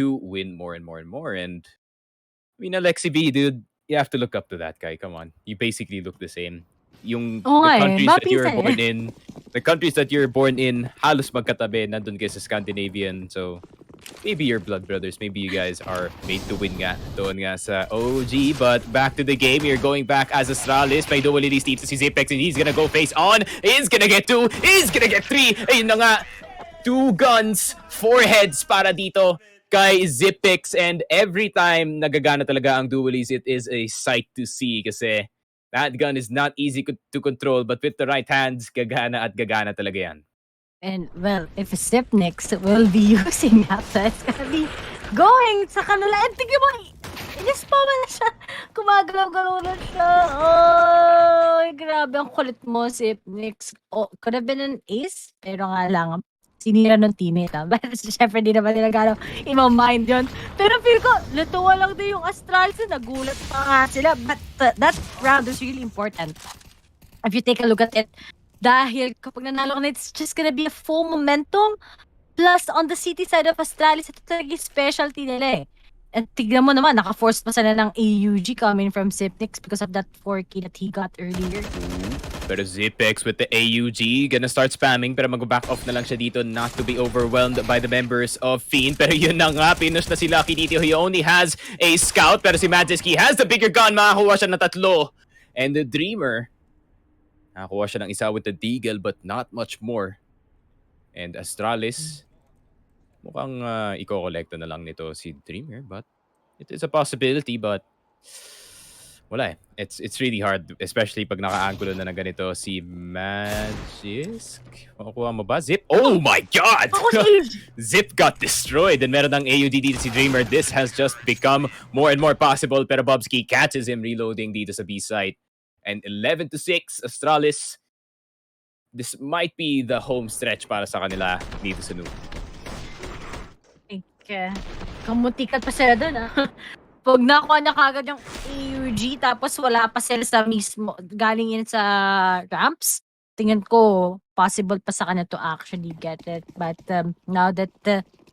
to win more and more and more. And, Alexi B, dude, you have to look up to that guy. Come on. You basically look the same. The countries that you're born in, halos magkatabi, nandun kayo sa Scandinavian. So, maybe you're blood brothers. Maybe you guys are made to win nga. Doon nga sa OG. But back to the game. You're going back as Astralis. May dual release dito si Zipex and he's gonna go face on. He's gonna get 2. He's gonna get 3. Ayun na nga. 2 guns, 4 heads para dito kay Zipex. And every time nagagana talaga ang dualies, it is a sight to see kasi that gun is not easy to control, but with the right hands, gagana at gagana talaga yan. And well, if Stepnix will be using that, it's gonna be going sa kanila. And tignan mo, inispawn na siya. Gumagalaw-galaw na siya. Oh, grabe, ang kulit mo, Stepnix. Could have been an ace, pero nga lang, sinira ng teammate. But syempre, di naman nila gano'ng ima-mind yun. Pero feel ko, natuwa lang din yung Astralis. Nagulat pa nga sila. But that round is really important. If you take a look at it, dahil kapag nanalo ka na, it's just gonna be a full momentum. Plus, on the city side of Astralis, ito talaga yung specialty nila eh. At tignan mo naman, naka-force pa sila ng AUG coming from Zipnix because of that 4K that he got earlier. Pero Zipex with the AUG, gonna start spamming pero mag-back off na lang siya dito not to be overwhelmed by the members of Fiend. Pero yun na nga, pinush na si Lucky dito. He only has a scout pero si Majesky has the bigger gun. Makakuha siya ng 3. And the Dreamer, nakakuha siya ng isa with the Deagle but not much more. And Astralis, mukhang i-collect na lang nito si Dreamer but it is a possibility but wala eh. It's really hard, especially pag naka-angulo na ganito si Magisk. Makukuha mo ba? Zip? Oh my God! Zip got destroyed and meron ng AUD dito si Dreamer. This has just become more and more possible pero Bobski catches him reloading dito sa B site. And 11-6, Astralis. This might be the home stretch para sa kanila dito sa Nuke. Kamutikat pa sila dun Pag nakuha na kagad yung AUG tapos wala pa sila sa mismo, galing yun sa ramps, tingin ko possible pa sa kanila to actually get it. But now that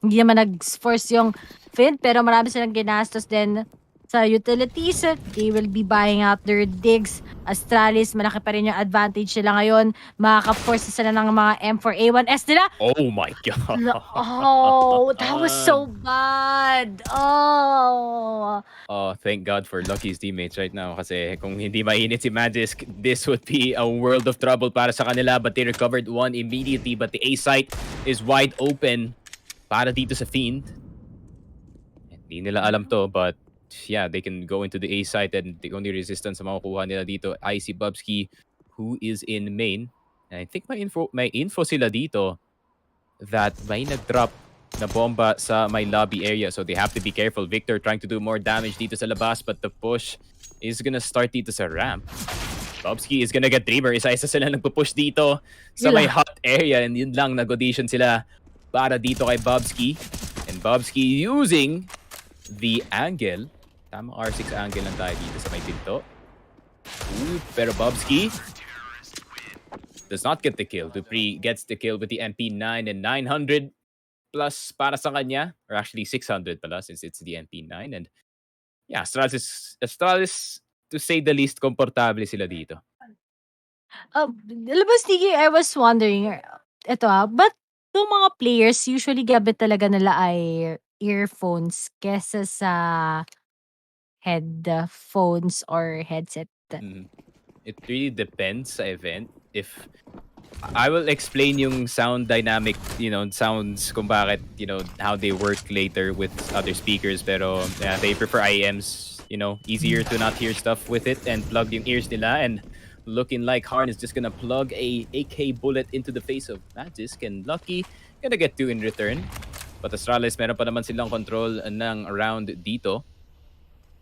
hindi naman nag-force yung Fiend, pero marami silang ginastos din sa utilities, they will be buying out their digs. Astralis, malaki pa rin yung advantage nila ngayon. Makaka-force sila ng mga M4A1S nila. Oh my God. Oh, that was so bad. Oh, thank God for Lucky's teammates right now kasi kung hindi mainit si Magisk, this would be a world of trouble para sa kanila, but they recovered one immediately, but the A site is wide open para dito sa Fiend. Hindi nila alam to, but yeah, they can go into the A site and the only resistance na makukuha nila dito ay si Bubsky, who is in main. And I think may info sila dito that may nag-drop na bomba sa may lobby area, so they have to be careful. Victor trying to do more damage dito sa labas, but the push is gonna start dito sa ramp. Bobsky is gonna get Dreamer. Isa-isa sila nagpo-push dito sa may hot area, and yun lang, nag-audition sila para dito kay Bobsky. And Bobsky using the angle. Tama, R6 angle lang tayo dito sa may pinto. Pero Bobsky does not get the kill. Dupree gets the kill with the MP9 and 900 plus para sa kanya. Or actually 600 pala since it's the MP9. And yeah, Astralis, to say the least, komportable sila dito. Labas, I was wondering, but yung mga players, usually gamit talaga nila ay earphones kesa sa headphones or headset. It really depends sa event. If I will explain yung sound dynamic, sounds kung bakit, how they work later with other speakers. Pero they prefer IEMs, easier to not hear stuff with it and plug yung ears nila. And looking like Harn is just gonna plug a AK bullet into the face of Magisk, and Lucky gonna get 2 in return. But Astralis, meron pa naman silang control ng round dito.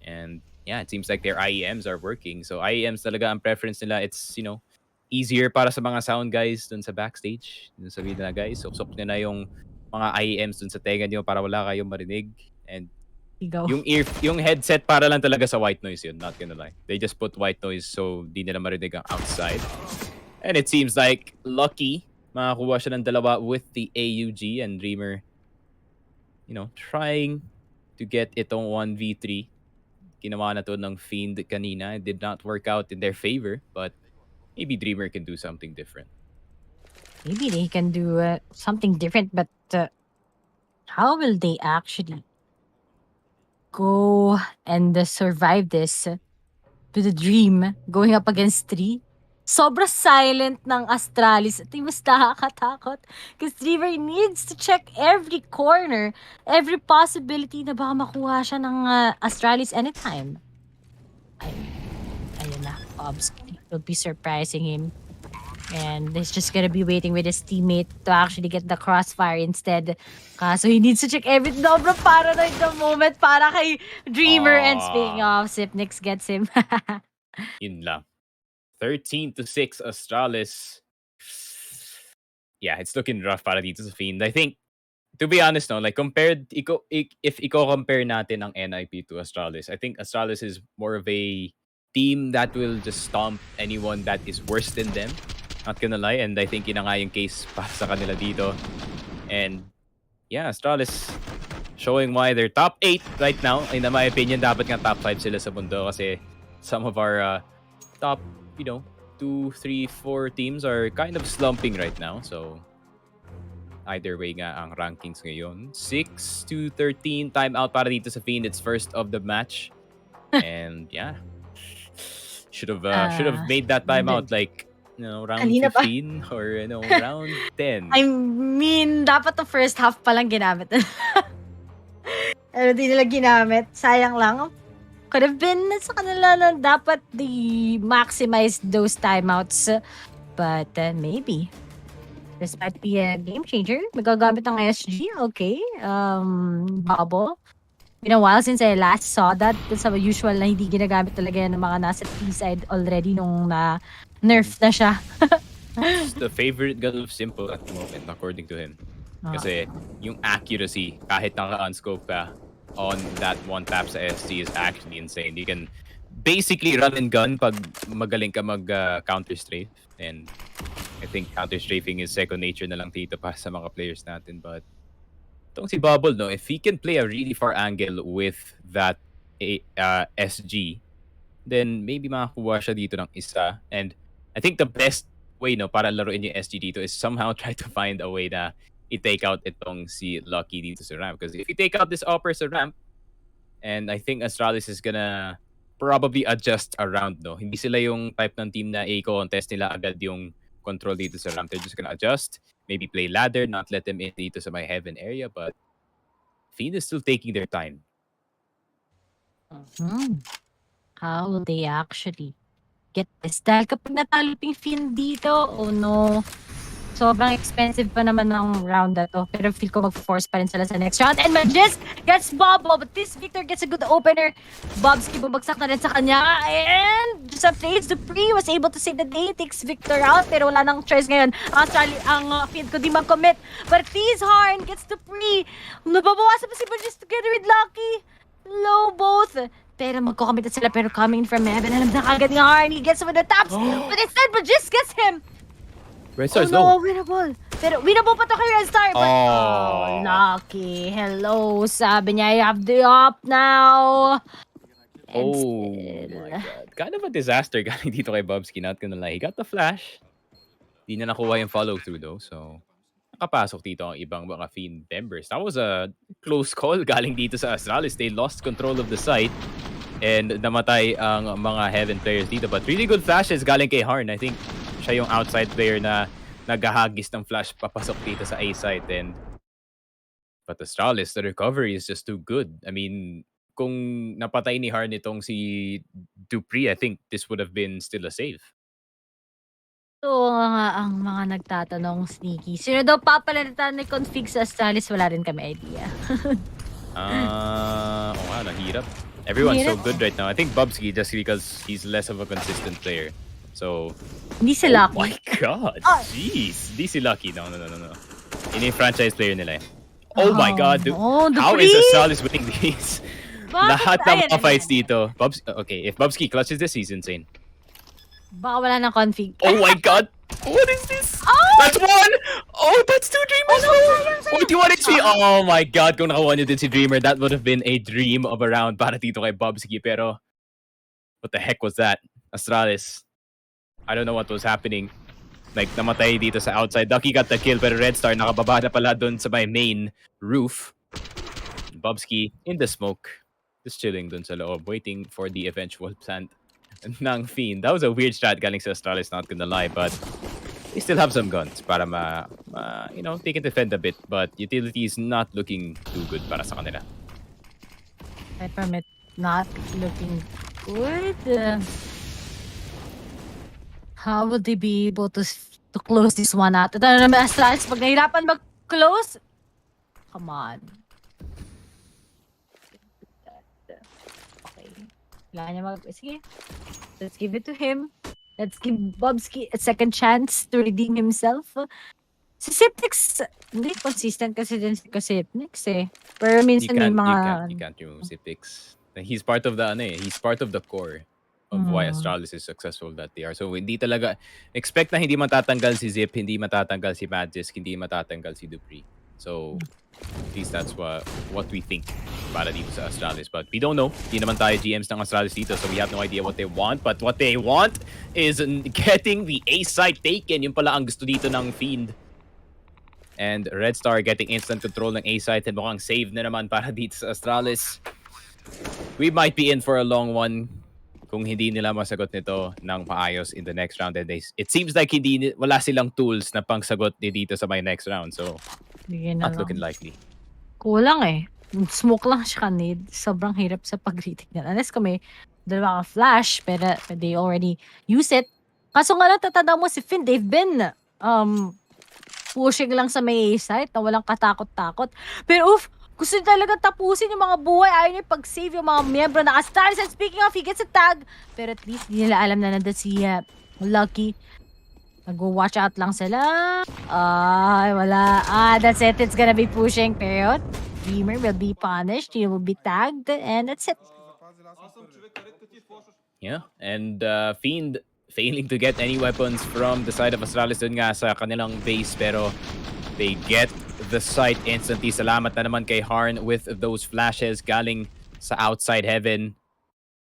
And yeah, it seems like their IEMs are working. So IEMs talaga ang preference nila. It's, easier para sa mga sound guys dun sa backstage. Dun sabihin nila, guys, suksok nyo na yung mga IEMs dun sa tenga nyo para wala kayong marinig. And yung headset para lang talaga sa white noise yun, not gonna lie. They just put white noise so di nila marinig ang outside. And it seems like Lucky, makakuha siya ng dalawa with the AUG, and Dreamer, trying to get itong 1v3. Ginawa na to ng Fiend kanina. It did not work out in their favor, but maybe Dreamer can do something different. Maybe they can do something different, but how will they actually go and survive this to the Dream going up against 3? Sobra silent ng Astralis. Ito yung mas nakakatakot. Because Dreamer needs to check every corner, every possibility na baka makuha siya ng Astralis anytime. Ayun na. Bobsky will be surprising him. And he's just gonna be waiting with his teammate to actually get the crossfire instead. So he needs to check everything. Sobrang paranoid the moment para kay Dreamer. And speaking of, Sipnix gets him. Yun lang. 13-6 Astralis. Yeah, it's looking rough para dito sa Fiend. I think, to be honest, like if compare natin ang NIP to Astralis, I think Astralis is more of a team that will just stomp anyone that is worse than them. Not gonna lie, and I think yun na nga yung case para sa kanila dito. And yeah, Astralis showing why they're top 8 right now. In my opinion, dapat nga top 5 sila sa mundo kasi some of our top, 2, 3, 4 teams are kind of slumping right now. So either way nga ang rankings ngayon. 6-13 timeout para dito sa Fiend. It's first of the match. And yeah, should have made that timeout like round 15 or round 10. I mean, dapat the first half pa lang ginamit. Pero di nila ginamit. Sayang lang. Could have been sa kanila na dapat they maximize those timeouts. But maybe. This might be a game changer. Magagamit ng SG. Okay. Bubble. Been a while since I last saw that. Sa usual na hindi ginagamit talaga yan ng mga nasa T-side already nung nerf na siya. It's the favorite gun of Simple at the moment, according to him. Kasi yung accuracy, kahit naka-unscope ka on that one tap sa SC is actually insane. You can basically run and gun pag magaling ka mag-counter-strafe. And I think counter-strafing is second nature na lang dito pa sa mga players natin. But itong si Bubble, no, if he can play a really far angle with that SG, then maybe makakuha siya dito ng isa. And I think the best way, no, para laruin yung SG dito is somehow try to find a way na i-take out itong si Lucky dito sa ramp. Because if you take out this upper sa ramp, and I think Astralis is gonna probably adjust around, no? Hindi sila yung type ng team na i-contest nila agad yung control dito sa ramp. They're just gonna adjust, maybe play ladder, not let them in dito sa my heaven area, but Fiend is still taking their time. How will they actually get this? Dahil kapag natalo yung Fiend dito, oh no. Sobrang expensive pa naman ng round na to. Pero feel ko mag-force pa rin sila sa next round. And Majest gets Bobo, but this Victor gets a good opener. Bobski bumagsak na rin sa kanya. And just a face, Dupree was able to save the day. Takes Victor out, pero wala nang choice ngayon. Ang Fiend ko di mag-commit. But Fees Harn gets Dupree. Nababawasan pa si Majest together with Lucky. Low both. Pero magkukomit sila, pero coming from heaven. Alam na kagad ni Harn. He gets with the taps. But instead, Majest gets him. Red Star is no, low. winnable. Pero winnable pa to kay Red Star. But, Lucky. Hello. Sabi niya, I have the up now. And my God. Kind of a disaster galing dito kay Bobski. Not gonna lie. He got the flash. Di na nakuha yung follow-through though. So, nakapasok dito ang ibang mga Fiend members. That was a close call galing dito sa Astralis. They lost control of the site. And namatay ang mga Heaven players dito. But really good flashes galing kay Harn. I think siya yung outside player na naghahagis ng flash papasok dito sa A site. But Astralis, the recovery is just too good. I mean, kung napatay ni Harn itong si Dupree, I think this would have been still a save. So, ang mga nagtatanong, Sneaky, sino daw papalitan ni config sa Astralis? Wala rin kami idea. Nahirap. Everyone's so good right now. I think Bubsky, just because he's less of a consistent player. So, hindi si Lucky. Oh my God. Jeez. Hindi si Lucky. No. Ini franchise player nila eh. Oh my God. How is Astralis winning these? Lahat ng mga fights dito. Okay, if Bubsky clutches this, he's insane. Baka wala ng config. Oh my God. What is this? That's one! Oh, that's two Dreamers! 41 HP! Oh my God, kung nakakuha niyo din si Dreamer, that would have been a dream of a round para dito kay Bobski. Pero, what the heck was that? Astralis. I don't know what was happening. Like, namatay dito sa outside. Ducky got the kill, pero Red Star nakababa na pala dun sa my main roof. Bobski in the smoke. Just chilling dun sa loob, waiting for the eventual plant ng Fiend. That was a weird strat galing sa Astralis, not gonna lie, but they still have some guns para they can defend a bit, but utility is not looking too good para sa kanila. Peppermint not looking good. How would they be able to close this one out? Ito na naman Astralis, pag nahirapan mag-close, come on. Okay. Wala niya sige. Let's give it to him. Let's give Bobski a second chance to redeem himself. Si Sipnix, hindi consistent kasi din si Sipnix eh. Pero minsan may mga... You can't remove Sipnix. He's part of the core of why Astralis is successful that they are. So hindi talaga, expect na hindi matatanggal si Zip, hindi matatanggal si Magisk, hindi matatanggal si Dupree. So at least that's what we think para dito sa Astralis. But we don't know. Hindi naman tayo GMs ng Astralis dito, so we have no idea what they want. But what they want is getting the A site taken. Yun pala ang gusto dito ng Fiend. And Red Star getting instant control ng A site and mukhang save na naman para dito sa Astralis. We might be in for a long one kung hindi nila masagot nito ng paayos in the next round. And it seems like wala silang tools na pangsagot dito sa my next round. So, not looking likely. Kulang eh. Smoke lang siya need. Sobrang hirap sa pag-retake niya. Unless kung may dalawa kang flash, pero they already use it. Kaso nga lang, tatanda mo si Finn, they've been pushing lang sa may site na walang katakot-takot. Pero gusto niya talaga tapusin yung mga buhay. Ayaw niya pag-save yung mga miyembro na Astralis. And speaking of, he gets a tag. Pero at least di nila alam na nandun si Lucky. Nag-watch out lang sila. Ay, wala. That's it. It's gonna be pushing. Pero Dreamer will be punished. He will be tagged. And that's it. Yeah, and Fiend failing to get any weapons from the side of Astralis dun nga sa kanilang base, pero they get the site instantly. Salamat na naman kay Harn with those flashes galing sa outside heaven.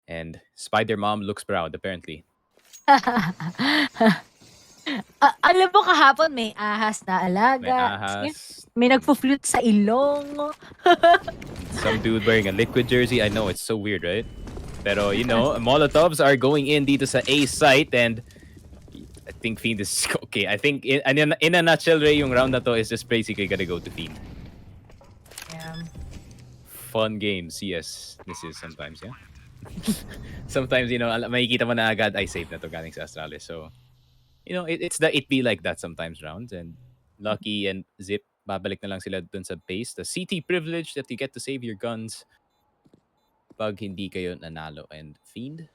And Spider Mom looks proud, apparently. Alam mo kahapon may ahas na alaga. May ahas. May nagpo-flute sa ilong. Some dude wearing a Liquid jersey. I know, it's so weird, right? Pero, you know, Molotovs are going in dito sa A site, and I think Fiend is okay. I think in a nutshell, Ray, yung round na to is just basically gonna go to Fiend. Yeah. Fun game, CS. This is sometimes, yeah? Sometimes, you know, makikita mo na agad, ay, safe na to galing sa Astralis. So, you know, it be like that sometimes rounds. And Lucky and Zip, babalik na lang sila dun sa base. The CT privilege that you get to save your guns pag hindi kayo nanalo. And Fiend,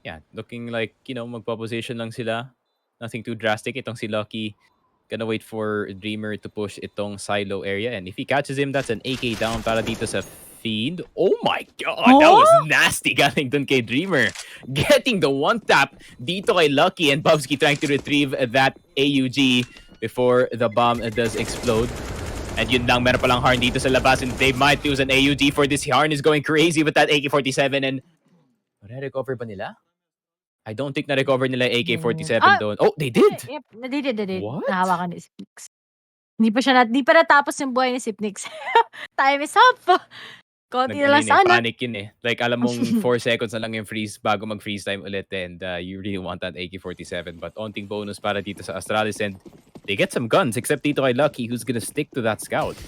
yeah, looking like, you know, magpo-position lang sila. Nothing too drastic. Itong si Lucky, gonna wait for Dreamer to push itong silo area. And if he catches him, that's an AK down para dito sa Fiend. Oh my God, that was nasty galing dun kay Dreamer. Getting the one tap dito kay Lucky, and Bubsky trying to retrieve that AUG before the bomb does explode. And yun lang, meron palang Harn dito sa labas, and they might use an AUG for this. Harn is going crazy with that AK-47, and recover ba nila? I don't think na-recover nila AK-47 doon. Oh, they did! Yep, they did. What? Nahawakan ni Sipnix. Hindi pa natapos yung buhay ni Sipnix. Time is up! Konti na lang sana. Panic yun eh. Like, alam mong 4 seconds na lang yung freeze bago mag-freeze time ulit, and you really want that AK-47. But onting bonus para dito sa Astralis, and they get some guns, except dito kay Lucky, who's gonna stick to that scout.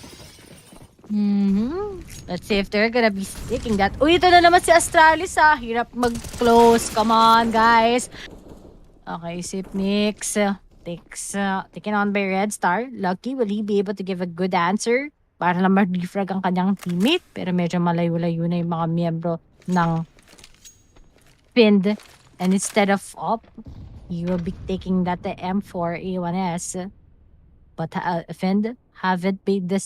Let's see if they're gonna be sticking that. Uy, ito na naman si Astralis ah. Hirap mag-close. Come on, guys. Okay, Sipnix taken on by Red Star. Lucky, will he be able to give a good answer? Para lang ma-defrag ang kanyang teammate. Pero medyo malayo-layo na yung mga miyembro ng Fiend. And instead of op, he will be taking that the M4 A1S. But Fiend haven't made the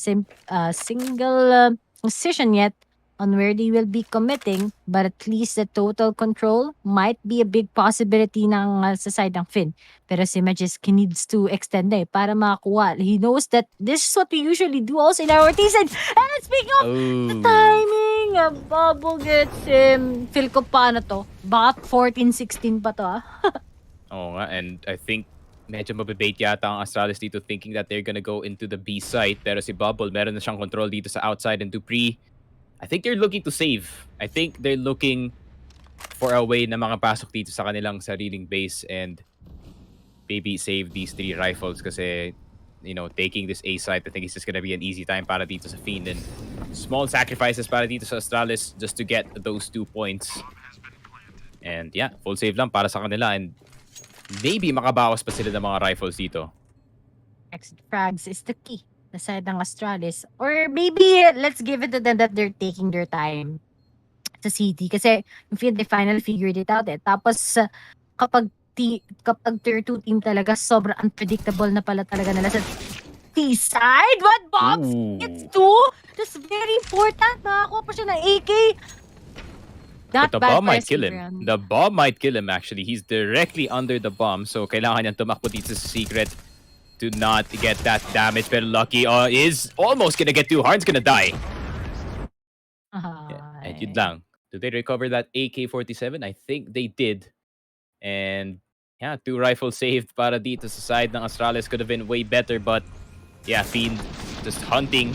single decision yet on where they will be committing, but at least the total control might be a big possibility ng sa side ng Finn. Pero si Magis needs to extend eh para makakuha. He knows that this is what we usually do also in our teams. And speaking of the timing, Bubble gets him. Feel ko paano to? Baka 14-16 pa to ah. Oo nga, and I think medyo mabibait yata ang Astralis dito, thinking that they're gonna go into the B site. Pero si Bubble, meron na siyang control dito sa outside, and Dupree, I think they're looking to save. I think they're looking for a way na makapasok dito sa kanilang sariling base and maybe save these 3 rifles kasi, you know, taking this A site, I think it's just gonna be an easy time para dito sa Fiend, and small sacrifices para dito sa Astralis just to get those 2 points. And yeah, full save lang para sa kanila, and maybe makabawas pa sila ng mga rifles dito. Exit frags is the key. The side ng Astralis. Or maybe, let's give it to them that they're taking their time sa city. Kasi, yung Field, they finally figured it out eh. Tapos, kapag tier 2 team talaga, sobrang unpredictable na pala talaga nila sa T-side. What, Bobs? It's 2? That's very important. Nakakuha pa siya ng AK. But the bomb might kill him. The bomb might kill him, actually. He's directly under the bomb. So, kailangan niyang tumakbo dito sa secret to not get that damage. Pero Lucky is almost gonna get 2. Harn's gonna die. Yeah. And yun lang. Did they recover that AK-47? I think they did. And yeah, 2 rifles saved para dito sa side ng Astralis. Could have been way better, but yeah, Fiend just hunting,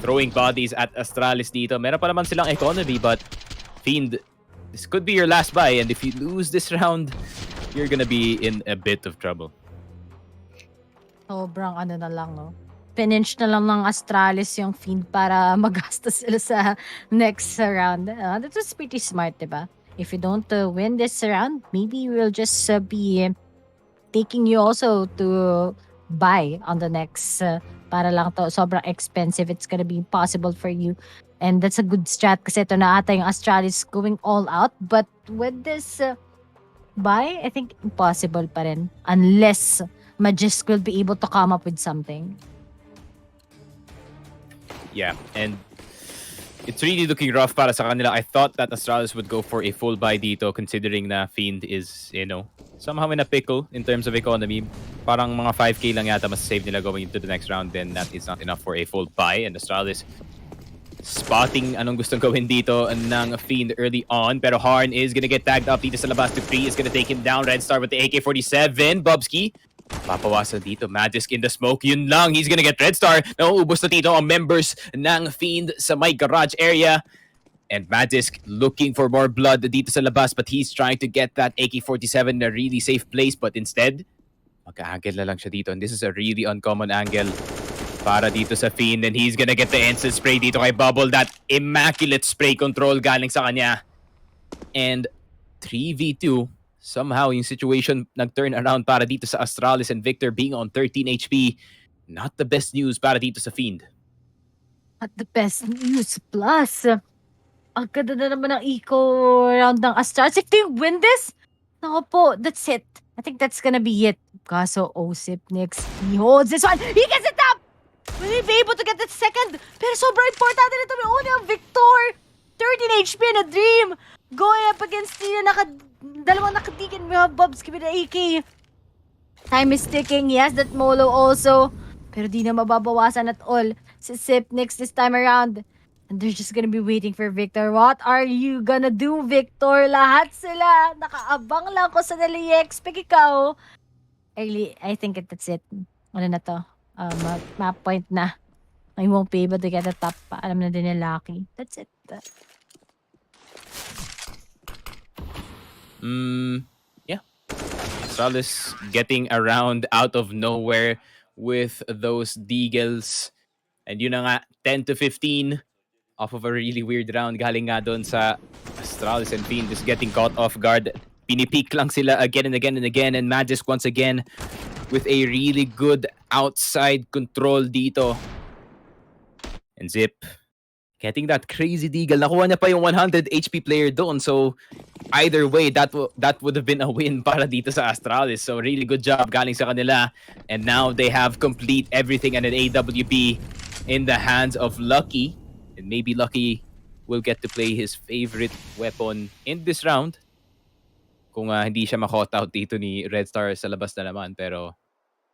throwing bodies at Astralis dito. Meron pa naman silang economy, but Fiend, this could be your last buy, and if you lose this round, you're gonna be in a bit of trouble. Sobrang ano na lang, no? Pininch na lang ng Astralis yung Fiend para magastos sila sa next round. That was pretty smart, diba? If you don't win this round, maybe we'll just be taking you also to buy on the next para lang to sobrang expensive. It's gonna be impossible for you. And that's a good strat kasi ito na ata yung Astralis going all out. But with this buy, I think impossible pa rin. Unless Magisk will be able to come up with something. Yeah, and it's really looking rough para sa kanila. I thought that Astralis would go for a full buy dito considering na Fiend is, somehow in a pickle in terms of economy. Parang mga 5k lang yata mas save nila going into the next round, then that is not enough for a full buy. And Astralis spotting anong gustong gawin dito ng Fiend early on. Pero Harn is gonna get tagged up dito sa labas. Dupree is gonna take him down. Red Star with the AK-47. Bobski papawasan dito. Magisk in the smoke. Yun lang. He's gonna get Red Star. Nauubos na dito ang members ng Fiend sa may garage area. And Magisk looking for more blood dito sa labas, but he's trying to get that AK-47 in a really safe place. But instead, magka-angle na lang siya dito. And this is a really uncommon angle para dito sa Fiend. And he's gonna get the instant spray dito kay Bubble. That immaculate spray control galing sa kanya. And 3v2. Somehow, yung situation nag-turn around para dito sa Astralis and Victor being on 13 HP. Not the best news para dito sa Fiend. Not the best news. Plus, ang ganda na naman ng eco round ng Astralis. If they win this, nako po, that's it. I think that's gonna be it. Kaso, Osip next. He holds this one. He gets it up! Will he be able to get that second? Pero sobrang importante nito. May unang Victor. 13 HP in a dream. Going up against dalawang nakatikin. We have Bobs with the AK. Time is ticking. He has that Molo also. Pero di na mababawasan at all. Si Sip next this time around. And they're just gonna be waiting for Victor. What are you gonna do, Victor? Lahat sila. Nakaabang lang ko sa nali-expect ikaw. I think that's it. Ano na to? Map point na. I won't be able to get the top. Alam na din ni Lucky. That's it. Yeah. Astralis getting around out of nowhere with those Deagles. And yun na nga, 10 to 15 off of a really weird round. Galing nga doon sa Astralis and Fiend just getting caught off guard. Pinipeak lang sila again and again and again. And Magisk once again with a really good outside control dito. And Zip getting that crazy deagle. Nakuha niya pa yung 100 HP player doon. So either way, that would have been a win para dito sa Astralis. So really good job galing sa kanila. And now they have complete everything and an AWP in the hands of Lucky. And maybe Lucky will get to play his favorite weapon in this round. Kung hindi siya ma-caught out dito ni Red Star sa labas na naman. Pero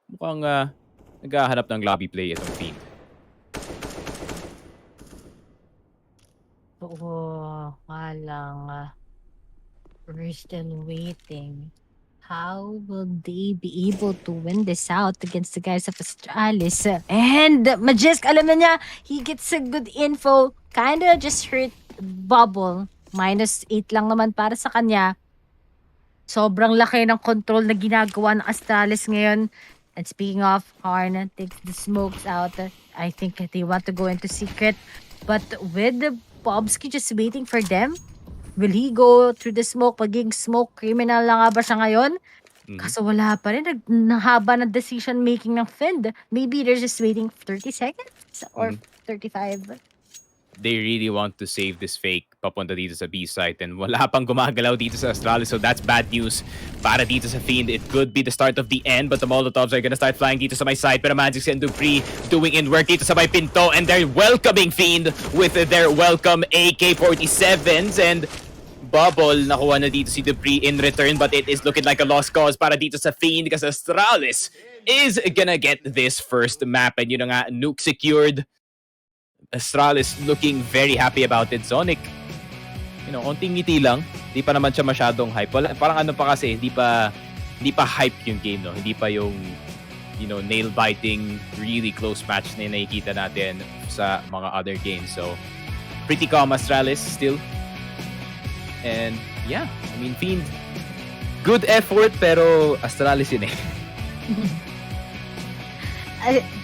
mukhang naghahanap ng lobby play itong Fiend. Oo, lang. We're still waiting. How will they be able to win this out against the guys of Astralis? And Magisk, alam na niya, he gets a good info. Kinda just hurt Bubble. -8 lang naman para sa kanya. Sobrang laki ng control na ginagawa ng Astralis ngayon. And speaking of, Harn takes the smokes out. I think they want to go into secret. But with the Bobski just waiting for them, will he go through the smoke? Pagiging smoke criminal lang nga ba siya ngayon? Kaso wala pa rin. Nahaba ng decision making ng Fiend. Maybe they're just waiting 30 seconds or 35. They really want to save this fake papunta dito sa B site and wala pang gumagalaw dito sa Astralis, so that's bad news para dito sa Fiend. It could be the start of the end, but the Molotovs are gonna start flying dito sa my side. Pero Magisk and Dupree doing in work dito sa may pinto, and they're welcoming Fiend with their welcome AK-47s. And Bubble, nakuha na dito si Dupree in return, but it is looking like a lost cause para dito sa Fiend kasi Astralis is gonna get this first map. And yun na nga, Nuke secured. Astralis looking very happy about it. Sonic, onting ngiti lang. Di pa naman siya masyadong hype. Parang ano pa kasi, hindi pa hype yung game, no? Hindi pa yung, nail-biting, really close match na nakikita natin sa mga other games. So, pretty calm Astralis still. And, yeah, Fiend, good effort, pero Astralis yun eh.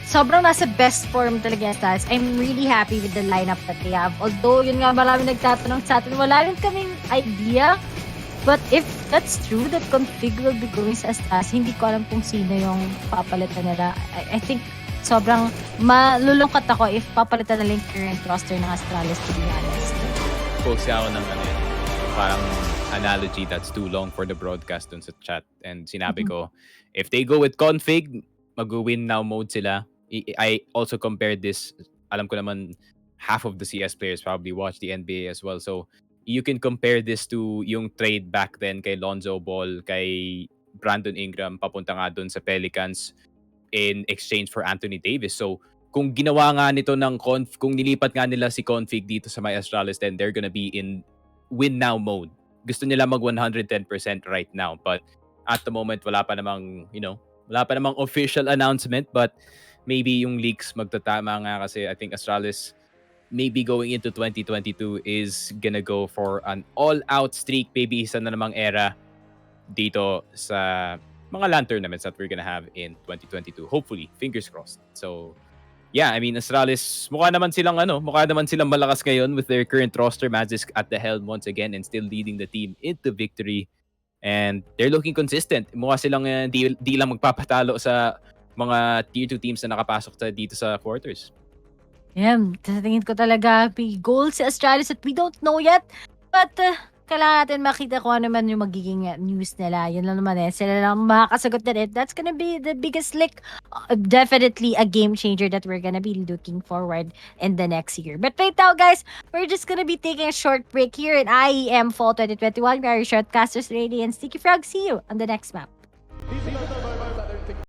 sobrang nasa best form talaga yung Astralis. I'm really happy with the lineup that they have. Although, yun nga, marami nagtatanong sa atin, wala rin kaming idea. But if that's true, that config will be going sa Astralis, hindi ko alam kung sino yung papalitan nila. I think sobrang malulungkot ako if papalitan nila yung current roster ng Astralis, to be honest. Post ako ng parang analogy that's too long for the broadcast dun sa chat. And sinabi ko, if they go with config, mag-win now mode sila. I also compared this, alam ko naman, half of the CS players probably watch the NBA as well. So, you can compare this to yung trade back then kay Lonzo Ball, kay Brandon Ingram, papunta nga dun sa Pelicans in exchange for Anthony Davis. So, kung ginawa nga nito ng kung nilipat nga nila si config dito sa my Astralis, then they're gonna be in win now mode. Gusto nila mag 110% right now, but at the moment wala pa namang official announcement, but maybe yung leaks magtatama nga kasi I think Astralis maybe going into 2022 is gonna go for an all-out streak, maybe isa na namang era dito sa mga LAN tournaments that we're gonna have in 2022. Hopefully, fingers crossed. So, yeah, I mean, Astralis, mukha naman silang malakas ngayon with their current roster. Magic at the helm once again and still leading the team into victory. And they're looking consistent. Mukha silang di lang magpapatalo sa mga tier 2 teams na nakapasok dito sa quarters. Yeah, sa tingin ko talaga may goal si Astralis that we don't know yet. But kailangan natin makita kung ano man yung magiging news nila. Yun lang naman sila lang makakasagot na rin. That's gonna be the biggest leak. Definitely a game changer that we're gonna be looking forward in the next year. But right now, guys, we're just gonna be taking a short break here in IEM Fall 2021. We are your shortcasters, Lady and Sticky Frog. See you on the next map.